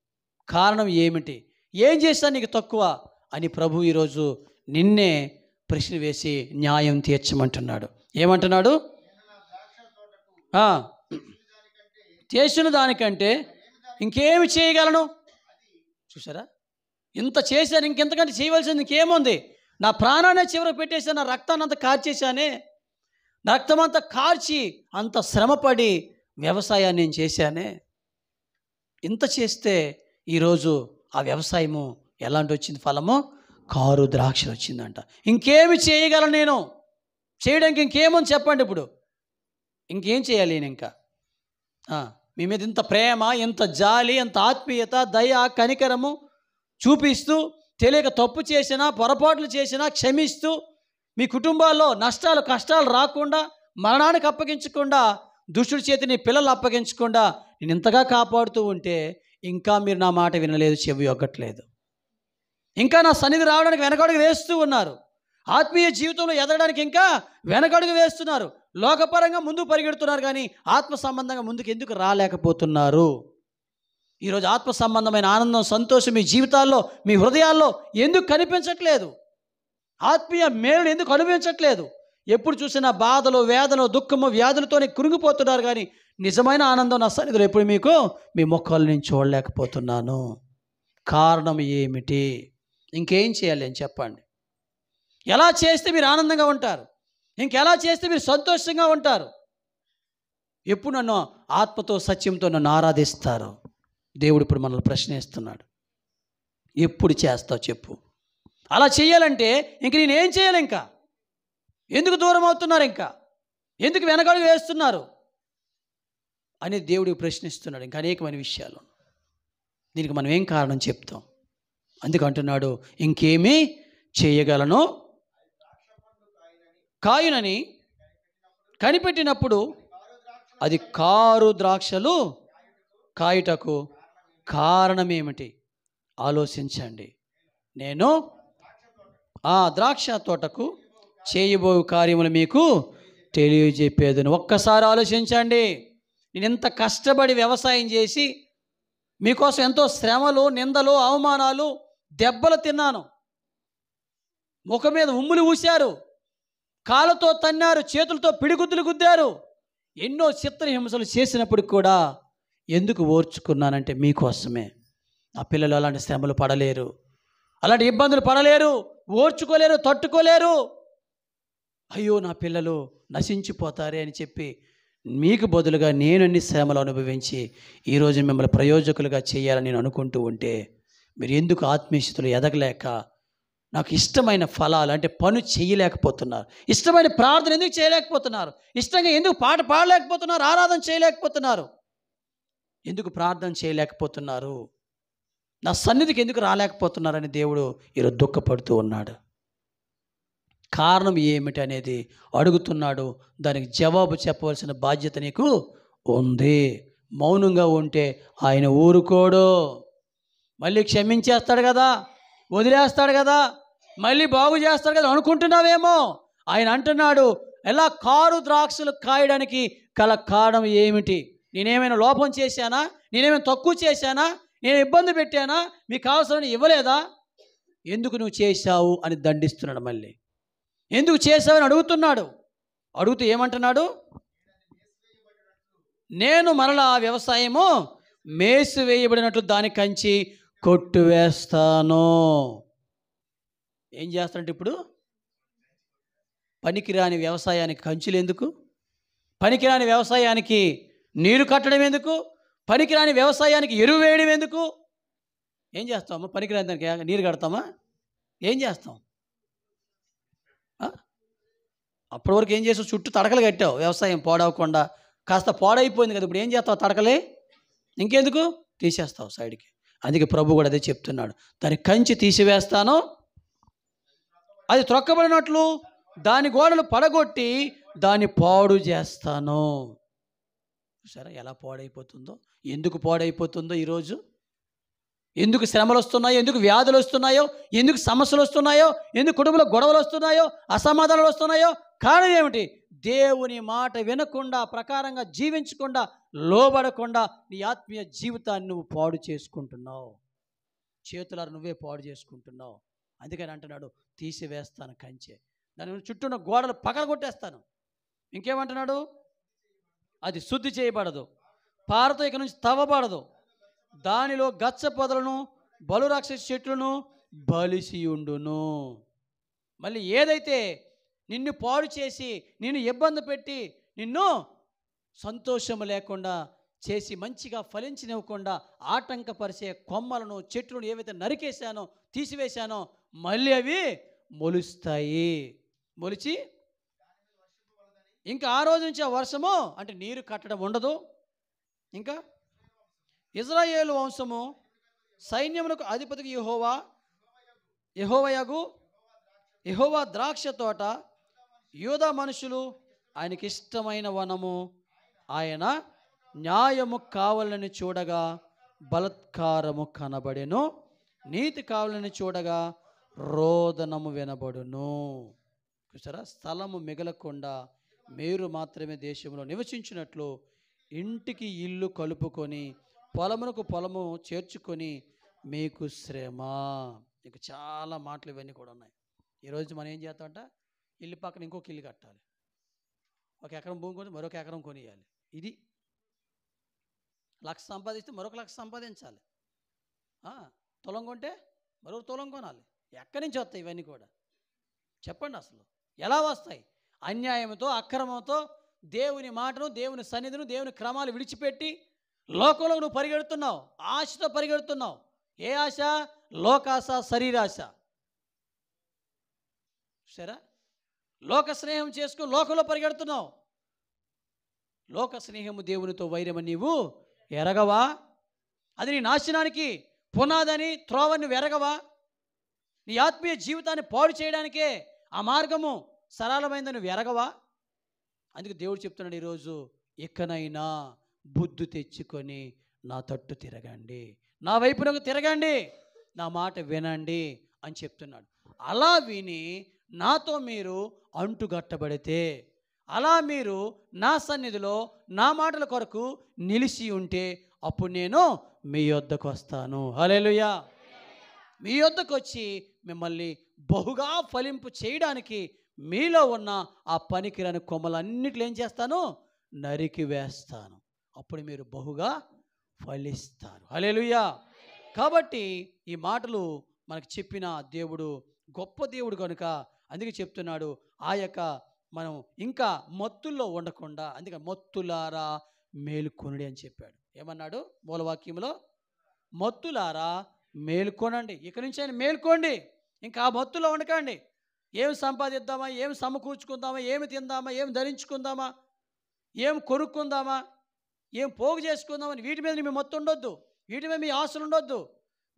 కారణం ఏమిటి? ఏం చేస్తా నీకు తక్కువ అని ప్రభు ఈరోజు నిన్నే ప్రశ్న వేసి న్యాయం తీర్చమంటున్నాడు. ఏమంటున్నాడు? చేసిన దానికంటే ఇంకేమి చేయగలను? చూసారా, ఇంత చేశాను, ఇంకెంతకంటే చేయవలసింది ఇంకేముంది? నా ప్రాణాన్ని చివరికి పెట్టేశాను, నా రక్తాన్ని అంతా కార్చేశానే, నా రక్తం అంతా కార్చి అంత శ్రమపడి వ్యవసాయాన్ని నేను చేశానే. ఇంత చేస్తే ఈరోజు ఆ వ్యవసాయము ఎలాంటి వచ్చింది? ఫలము కారు ద్రాక్షలు వచ్చిందంట. ఇంకేమి చేయగలను నేను? చేయడానికి ఇంకేమని చెప్పండి. ఇప్పుడు ఇంకేం చేయాలి నేను? ఇంకా మీ మీద ఇంత ప్రేమ, ఇంత జాలి, ఇంత ఆత్మీయత, దయ, కనికరము చూపిస్తూ, తెలియక తప్పు చేసినా, పొరపాట్లు చేసినా క్షమిస్తూ, మీ కుటుంబాల్లో నష్టాలు కష్టాలు రాకుండా, మరణానికి అప్పగించకుండా, దుష్టుడి చేతిని పిల్లలు అప్పగించకుండా నేను ఇంతగా కాపాడుతూ ఉంటే ఇంకా మీరు నా మాట వినలేదు, చెవి ఒగ్గట్లేదు, ఇంకా నా సన్నిధి రావడానికి వెనకడుగు వేస్తూ ఉన్నారు, ఆత్మీయ జీవితంలో ఎదగడానికి ఇంకా వెనకడుగు వేస్తున్నారు, లోకపరంగా ముందుకు పరిగెడుతున్నారు, కానీ ఆత్మ సంబంధంగా ముందుకు ఎందుకు రాలేకపోతున్నారు? ఈరోజు ఆత్మ సంబంధమైన ఆనందం, సంతోషం మీ జీవితాల్లో, మీ హృదయాల్లో ఎందుకు కనిపించట్లేదు? ఆత్మీయ మేలును ఎందుకు అనుభవించట్లేదు? ఎప్పుడు చూసినా బాధలు, వేదనలు, దుఃఖము, వ్యాధులతోనే కురుంగిపోతున్నారు, కానీ నిజమైన ఆనందం నా సన్నిధిలో ఎప్పుడు మీకు మీ ముఖాలు నేను చూడలేకపోతున్నాను. కారణం ఏమిటి? ఇంకేం చేయాలి అని చెప్పండి. ఎలా చేస్తే మీరు ఆనందంగా ఉంటారు? ఇంకెలా చేస్తే మీరు సంతోషంగా ఉంటారు? ఎప్పుడు నన్ను ఆత్మతో సత్యంతో నన్ను ఆరాధిస్తారు? దేవుడు ఇప్పుడు మనల్ని ప్రశ్నిస్తున్నాడు. ఎప్పుడు చేస్తావు చెప్పు? అలా చేయాలంటే ఇంక నేనేం చేయాలి? ఇంకా ఎందుకు దూరం అవుతున్నారు? ఇంకా ఎందుకు వెనకడుగు వేస్తున్నారు అని దేవుడు ప్రశ్నిస్తున్నాడు. ఇంకా అనేకమైన విషయాలు. దీనికి మనం ఏం కారణం చెప్తాం? అందుకు అంటున్నాడు, ఇంకేమీ చేయగలను కాయునని కనిపెట్టినప్పుడు అది కారు ద్రాక్షలు కాయుటకు కారణమేమిటి? ఆలోచించండి. నేను ఆ ద్రాక్ష తోటకు చేయబో కార్యములు మీకు తెలియజెప్పేదని. ఒక్కసారి ఆలోచించండి. నేను ఎంత కష్టపడి వ్యవసాయం చేసి మీకోసం ఎంతో శ్రమలు, నిందలు, అవమానాలు, దెబ్బలు తిన్నాను. ముఖం మీద ఉమ్ములు ఊశారు, కాళ్ళతో తన్నారు, చేతులతో పిడిగుద్దులు గుద్దారు, ఎన్నో చిత్రహింసలు చేసినప్పటికి కూడా ఎందుకు ఓర్చుకున్నానంటే మీకోసమే. నా పిల్లలు అలాంటి శ్రమలు పడలేరు, అలాంటి ఇబ్బందులు పడలేరు, ఓర్చుకోలేరు, తట్టుకోలేరు. అయ్యో నా పిల్లలు నశించిపోతారే అని చెప్పి మీకు బదులుగా నేను అన్ని శ్రమలు అనుభవించి ఈరోజు మిమ్మల్ని ప్రయోజకులుగా చేయాలని నేను అనుకుంటూ ఉంటే మీరు ఎందుకు ఆత్మీయతలు ఎదగలేక నాకు ఇష్టమైన ఫలాలు అంటే పని చేయలేకపోతున్నారు? ఇష్టమైన ప్రార్థన ఎందుకు చేయలేకపోతున్నారు? ఇష్టంగా ఎందుకు పాట పాడలేకపోతున్నారు? ఆరాధన చేయలేకపోతున్నారు? ఎందుకు ప్రార్థన చేయలేకపోతున్నారు? నా సన్నిధికి ఎందుకు రాలేకపోతున్నారని దేవుడు ఈరోజు దుఃఖపడుతూ ఉన్నాడు. కారణం ఏమిటి అనేది అడుగుతున్నాడు. దానికి జవాబు చెప్పవలసిన బాధ్యత నీకు ఉంది. మౌనంగా ఉంటే ఆయన ఊరుకోడు. మళ్ళీ క్షమించేస్తాడు కదా, వదిలేస్తాడు కదా, మళ్ళీ బాగు చేస్తాడు కదా అనుకుంటున్నావేమో. ఆయన అంటున్నాడు, ఎలా కారు ద్రాక్షలు కాయడానికి గల కారణం ఏమిటి? నేనేమైనా లోపం చేశానా? నేనేమైనా తక్కువ చేశానా? నేను ఇబ్బంది పెట్టానా? మీకు కావాల్సిన ఇవ్వలేదా? ఎందుకు నువ్వు చేశావు అని దండిస్తున్నాడు. మళ్ళీ ఎందుకు చేశావని అడుగుతున్నాడు. అడుగుతూ ఏమంటున్నాడు? నేను మరలా వ్యవసాయము మేసు వేయబడినట్లు దాని కంచి కొట్టువేస్తాను. ఏం చేస్తాడంటే ఇప్పుడు పనికిరాని వ్యవసాయానికి కంచులు ఎందుకు? పనికిరాని వ్యవసాయానికి నీరు కట్టడం ఎందుకు? పనికిరాని వ్యవసాయానికి ఎరువు వేయడం ఎందుకు? ఏం చేస్తామా? పనికిరాని దానికి నీరు కడతామా? ఏం చేస్తాం? అప్పటి వరకు ఏం చేసావు? చుట్టూ తడకలు కట్టావు వ్యవసాయం పాడవకుండా. కాస్త పాడైపోయింది కదా, ఇప్పుడు ఏం చేస్తావు? తడకలే ఇంకెందుకు తీసేస్తావు సైడ్కి. అందుకే ప్రభు కూడా అదే చెప్తున్నాడు, దాని కంచి తీసివేస్తాను, అది త్రొక్కబడినట్లు దాని గోడలు పడగొట్టి దాన్ని పాడు చేస్తాను. చూసారా ఎలా పాడైపోతుందో? ఎందుకు పాడైపోతుందో ఈరోజు? ఎందుకు శ్రమలు వస్తున్నాయో, ఎందుకు వ్యాధులు వస్తున్నాయో, ఎందుకు సమస్యలు వస్తున్నాయో, ఎందుకు కుటుంబంలో గొడవలు వస్తున్నాయో, అసమాధానాలు వస్తున్నాయో కారణం ఏమిటి? దేవుని మాట వినకుండా, ప్రకారంగా జీవించకుండా, లోబడకుండా నీ ఆత్మీయ జీవితాన్ని నువ్వు పాడు చేసుకుంటున్నావు. చేతులారా నువ్వే పాడు చేసుకుంటున్నావు. అందుకని అంటున్నాడు, తీసివేస్తాను కంచె, దాని చుట్టూ ఉన్న గోడలు పగలగొట్టేస్తాను. ఇంకేమంటున్నాడు? అది శుద్ధి చేయబడదు, పారతో ఇక నుంచి తవ్వబడదు, దానిలో గచ్చ పొదలను బలురాక్షస చెట్లను బలిసియుండును. మళ్ళీ ఏదైతే నిన్ను పాడు చేసి, నిన్ను ఇబ్బంది పెట్టి, నిన్ను సంతోషం లేకుండా చేసి, మంచిగా ఫలించనివ్వకుండా ఆటంకపరిచే కొమ్మలను, చెట్లను ఏవైతే నరికేశానో, తీసివేశానో, మళ్ళీ అవి మొలుస్తాయి. మొలిచి ఇంకా ఆ రోజు నుంచి ఆ వర్షము అంటే నీరు కట్టడం ఉండదు. ఇంకా ఇజ్రాయేలు వంశము సైన్యములకు అధిపతికి యెహోవా ద్రాక్ష తోట, యూదా మనుషులు ఆయనకి ఇష్టమైన వనము. ఆయన న్యాయము కావాలని చూడగా బలత్కారము కనబడెను, నీతి కావాలని చూడగా రోదనము వినబడును. చూసారా, స్థలము మిగలకుండా మీరు మాత్రమే దేశంలో నివసించినట్లు ఇంటికి ఇల్లు కలుపుకొని, పొలమునకు పొలము చేర్చుకొని మీకు శ్రమ. ఇక చాలా మాటలు ఇవన్నీ కూడా ఉన్నాయి. ఈరోజు మనం ఏం చేస్తామంట, ఇల్లు పక్కన ఇంకొక ఇల్లు కట్టాలి, ఒక ఎకరం భూమి కొని మరొక ఎకరం కొనియాలి. ఇది 1,00,000 సంపాదిస్తే మరొక 1,00,000 సంపాదించాలి. తులం కొంటే మరొక తులం కొనాలి. ఎక్కడి నుంచి వస్తాయి ఇవన్నీ కూడా? చెప్పండి, అసలు ఎలా వస్తాయి? అన్యాయంతో, అక్రమంతో దేవుని మాటను, దేవుని సన్నిధిని, దేవుని క్రమాలు విడిచిపెట్టి లోకంలో నువ్వు పరిగెడుతున్నావు, ఆశతో పరిగెడుతున్నావు. ఏ ఆశ? లోకాశ, శరీరాశ. సరే, లోక స్నేహం చేసుకుని లోకంలో పరిగెడుతున్నావు. లోక స్నేహము దేవునితో వైరమని నీవు ఎరగవా? అది నీ నాశనానికి పునాదని త్రోవని నువ్వు ఎరగవా? నీ ఆత్మీయ జీవితాన్ని పాడు చేయడానికే ఆ మార్గము సరళమైందని నువ్వు ఎరగవా? అందుకే దేవుడు చెప్తున్నాడు ఈరోజు, ఇకనైనా బుద్ధి తెచ్చుకొని నా తట్టు తిరగండి, నా వైపునకు తిరగండి, నా మాట వినండి అని చెప్తున్నాడు. అలా విని నాతో మీరు అంటుగట్టబడితే, అలా మీరు నా సన్నిధిలో నా మాటల కొరకు నిలిచి ఉంటే అప్పుడు నేను మీ యొద్దకు వస్తాను. హల్లెలూయా. మీ యొద్దకు వచ్చి మిమ్మల్ని బహుగా ఫలింపు చేయడానికి మీలో ఉన్న ఆ పనికిరాని కొమ్మలన్నిటిలో ఏం చేస్తాను? నరికి వేస్తాను. అప్పుడు మీరు బహుగా ఫలిస్తారు. హల్లెలూయా. కాబట్టి ఈ మాటలు మనకు చెప్పిన దేవుడు గొప్ప దేవుడు కనుక అందుకే చెప్తున్నాడు, ఆ యొక్క మనం ఇంకా మత్తుల్లో ఉండకుండా, అందుకే మత్తులారా మేలుకొనుడి అని చెప్పాడు. ఏమన్నాడు మూలవాక్యంలో? మత్తులారా మేలుకొనండి. ఇక నుంచి ఆయన మేలుకోండి, ఇంకా ఆ మత్తులో ఉండకండి. ఏమి సంపాదిద్దామా, ఏమి సమకూర్చుకుందామా, ఏమి తిందామా, ఏమి ధరించుకుందామా, ఏం కొనుక్కుందామా, ఏం పోగు చేసుకుందామని వీటి మీద మీ మత్తు ఉండొద్దు, వీటి మీద మీ ఆశలు ఉండొద్దు.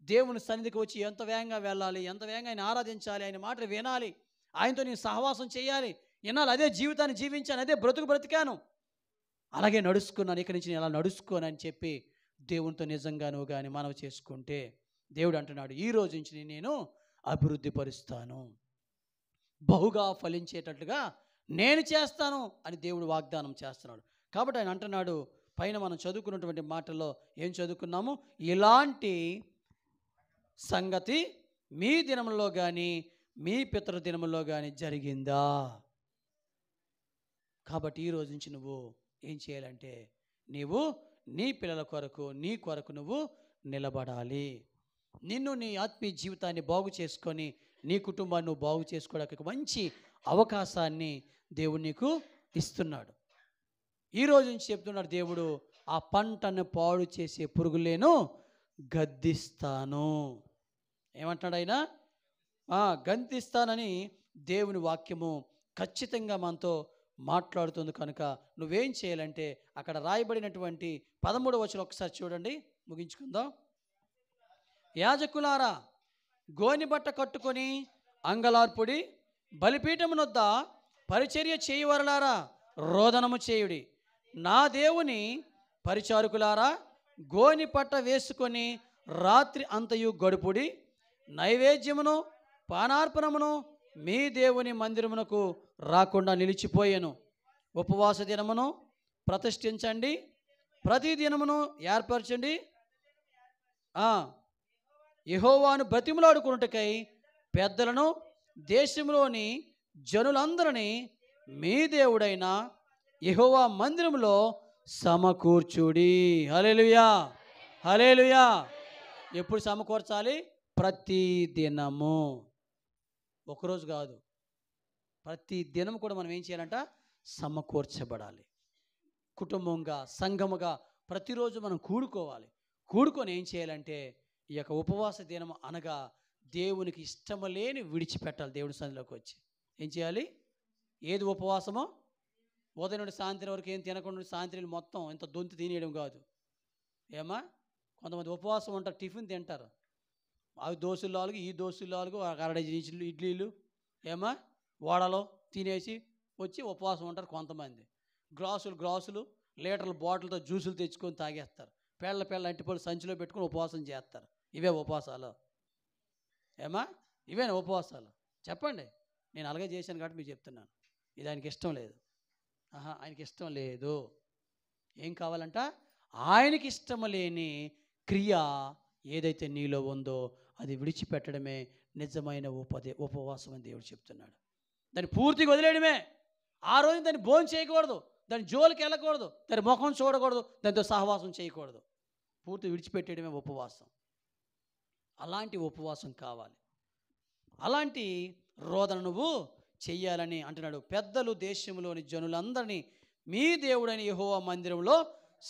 దేవుని సన్నిధికి వచ్చి ఎంత వేగంగా వెళ్ళాలి, ఎంత వేగంగా ఆయన ఆరాధించాలి, ఆయన మాటలు వినాలి, ఆయనతో నేను సహవాసం చేయాలి, ఇన్నాళ్ళు అదే జీవితాన్ని జీవించాను, అదే బ్రతికాను, అలాగే నడుచుకున్నాను, ఇక్కడి నుంచి నేను అలా నడుచుకోనని చెప్పి దేవునితో నిజంగా నువ్వు కానీ మనవి చేసుకుంటే దేవుడు అంటున్నాడు, ఈ రోజు నుంచి నేను అభివృద్ధి పరుస్తాను, బహుగా ఫలించేటట్లుగా నేను చేస్తాను అని దేవుడు వాగ్దానం చేస్తున్నాడు. కాబట్టి ఆయన అంటున్నాడు, పైన మనం చదువుకున్నటువంటి మాటల్లో ఏం చదువుకున్నాము? ఇలాంటి సంగతి మీ దినములో కానీ మీ పితృ దినములో కానీ జరిగిందా? కాబట్టి ఈ రోజు నుంచి నువ్వు ఏం చేయాలంటే, నీవు నీ పిల్లల కొరకు నీ కొరకు నువ్వు నిలబడాలి. నిన్ను నీ ఆత్మీయ జీవితాన్ని బాగు చేసుకొని నీ కుటుంబాన్ని నువ్వు బాగు చేసుకోవడానికి మంచి అవకాశాన్ని దేవుడు నీకు ఇస్తున్నాడు. ఈ రోజు నుంచి చెప్తున్నాడు దేవుడు, ఆ పంటను పాడు చేసే పురుగులేను గద్దిస్తాను. ఏమంటున్నాడు ఆయన? గద్దిస్తానని దేవుని వాక్యము ఖచ్చితంగా మనతో మాట్లాడుతుంది. కనుక నువ్వేం చేయాలంటే, అక్కడ రాయబడినటువంటి 13వ వచనం ఒకసారి చూడండి, ముగించుకుందాం. యాజకులారా, గోని బట్ట కట్టుకొని అంగలార్పుడి, బలిపీఠమునొద్ద పరిచర్య చేయవరలారా రోదనము చేయుడి. నా దేవుని పరిచారకులారా, గోని పట్ట వేసుకొని రాత్రి అంతయు గడుపుడి. నైవేద్యమును పానార్పణమును మీ దేవుని మందిరమునకు రాకుండా నిలిచిపోయాను. ఉపవాస దినమును ప్రతిష్ఠించండి, ప్రతి దినమును ఏర్పరచండి. యెహోవాను బ్రతిమలాడుకొనుటకై పెద్దలను దేశంలోని జనులందరినీ మీ దేవుడైన యెహోవా మందిరములో సమకూర్చుడి. హల్లెలూయా, హల్లెలూయా. ఎప్పుడు సమకూర్చాలి? ప్రతి దినము, ఒకరోజు కాదు, ప్రతి దినం కూడా మనం ఏం చేయాలంట? సమకూర్చబడాలి. కుటుంబంగా సంఘముగా ప్రతిరోజు మనం కూడుకోవాలి. కూడుకొని ఏం చేయాలంటే, ఈ యొక్క ఉపవాస దినం అనగా దేవునికి ఇష్టము లేని విడిచిపెట్టాలి. దేవుడి సన్నిధిలోకి వచ్చి ఏం చేయాలి? ఏది ఉపవాసమో? ఉదయం నుండి సాయంత్రం వరకు ఏం తినకుండా సాయంత్రం మొత్తం ఇంత దొంతి తినేయడం కాదు. ఏమా, కొంతమంది ఉపవాసం ఉంటారు, టిఫిన్ తింటారు, అవి దోశలు 4, ఈ దోశలు 4, అరడజన్ ఇడ్లీలు ఏమా వాడలో తినేసి వచ్చి ఉపవాసం ఉంటారు. కొంతమంది గ్లాసులు లీటర్ల బాటిల్తో జ్యూసులు తెచ్చుకొని తాగేస్తారు. పేళ్ళ అంటిపళ్ళు సంచిలో పెట్టుకొని ఉపవాసం చేస్తారు. ఇవే ఉపవాసాలు? ఏమా, ఇవేనా ఉపవాసాలు? చెప్పండి. నేను అలాగే చేశాను కాబట్టి మీకు చెప్తున్నాను. ఇది ఆయనకి ఇష్టం లేదు. ఆయనకి ఇష్టం లేదు. ఏం కావాలంట? ఆయనకి ఇష్టం లేని క్రియ ఏదైతే నీలో ఉందో అది విడిచిపెట్టడమే నిజమైన ఉపవాసం అని దేవుడు చెప్తున్నాడు. దాన్ని పూర్తిగా వదిలేయడమే. ఆ రోజు దాన్ని భోజనం చేయకూడదు, దాని జోలికి వెళ్ళకూడదు, దాని ముఖం చూడకూడదు, దానితో సహవాసం చేయకూడదు. పూర్తి విడిచిపెట్టేయడమే ఉపవాసం. అలాంటి ఉపవాసం కావాలి. అలాంటి రోదన నువ్వు చెయ్యాలని అంటున్నాడు. పెద్దలు దేశంలోని జనులందరినీ మీ దేవుడైన యెహోవా మందిరంలో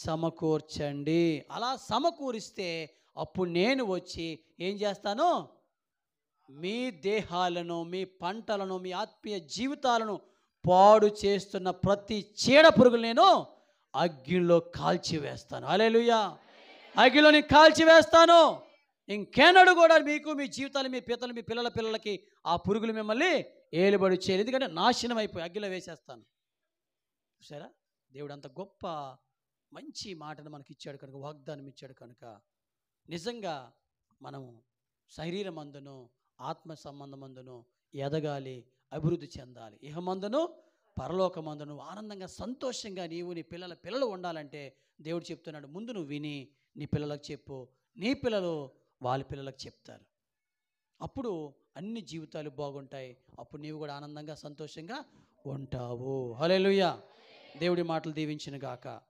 సమకూర్చండి. అలా సమకూరిస్తే అప్పుడు నేను వచ్చి ఏం చేస్తాను? మీ దేహాలను, మీ పంటలను, మీ ఆత్మీయ జీవితాలను పాడు చేస్తున్న ప్రతి చీడ పురుగులు నేను అగ్నిలో కాల్చివేస్తాను. హల్లెలూయా. అగ్నిలోని కాల్చివేస్తాను. ఇంకెన్నడూ కూడా మీకు, మీ జీవితాలు, మీ పితలు, మీ పిల్లల పిల్లలకి ఆ పురుగులు మిమ్మల్ని ఏలుబడి చేయలేదు. ఎందుకంటే నాశనం అయిపోయి అగ్నిలో వేసేస్తాను. చూసారా, దేవుడు అంత గొప్ప మంచి మాటను మనకి ఇచ్చాడు కనుక, వాగ్దానం ఇచ్చాడు కనుక, నిజంగా మనము శరీరమందును ఆత్మ సంబంధమందును ఎదగాలి, అభివృద్ధి చెందాలి. ఇహమందును పరలోకమందును ఆనందంగా సంతోషంగా నీవు నీ పిల్లలు ఉండాలంటే దేవుడు చెప్తున్నాడు, ముందు నువ్వు విని నీ పిల్లలకు చెప్పు, నీ పిల్లలు వాళ్ళ పిల్లలకు చెప్తారు. అప్పుడు అన్ని జీవితాలు బాగుంటాయి. అప్పుడు నీవు కూడా ఆనందంగా సంతోషంగా ఉంటావు. హల్లెలూయా. దేవుడి మాటలు దీవించును గాక.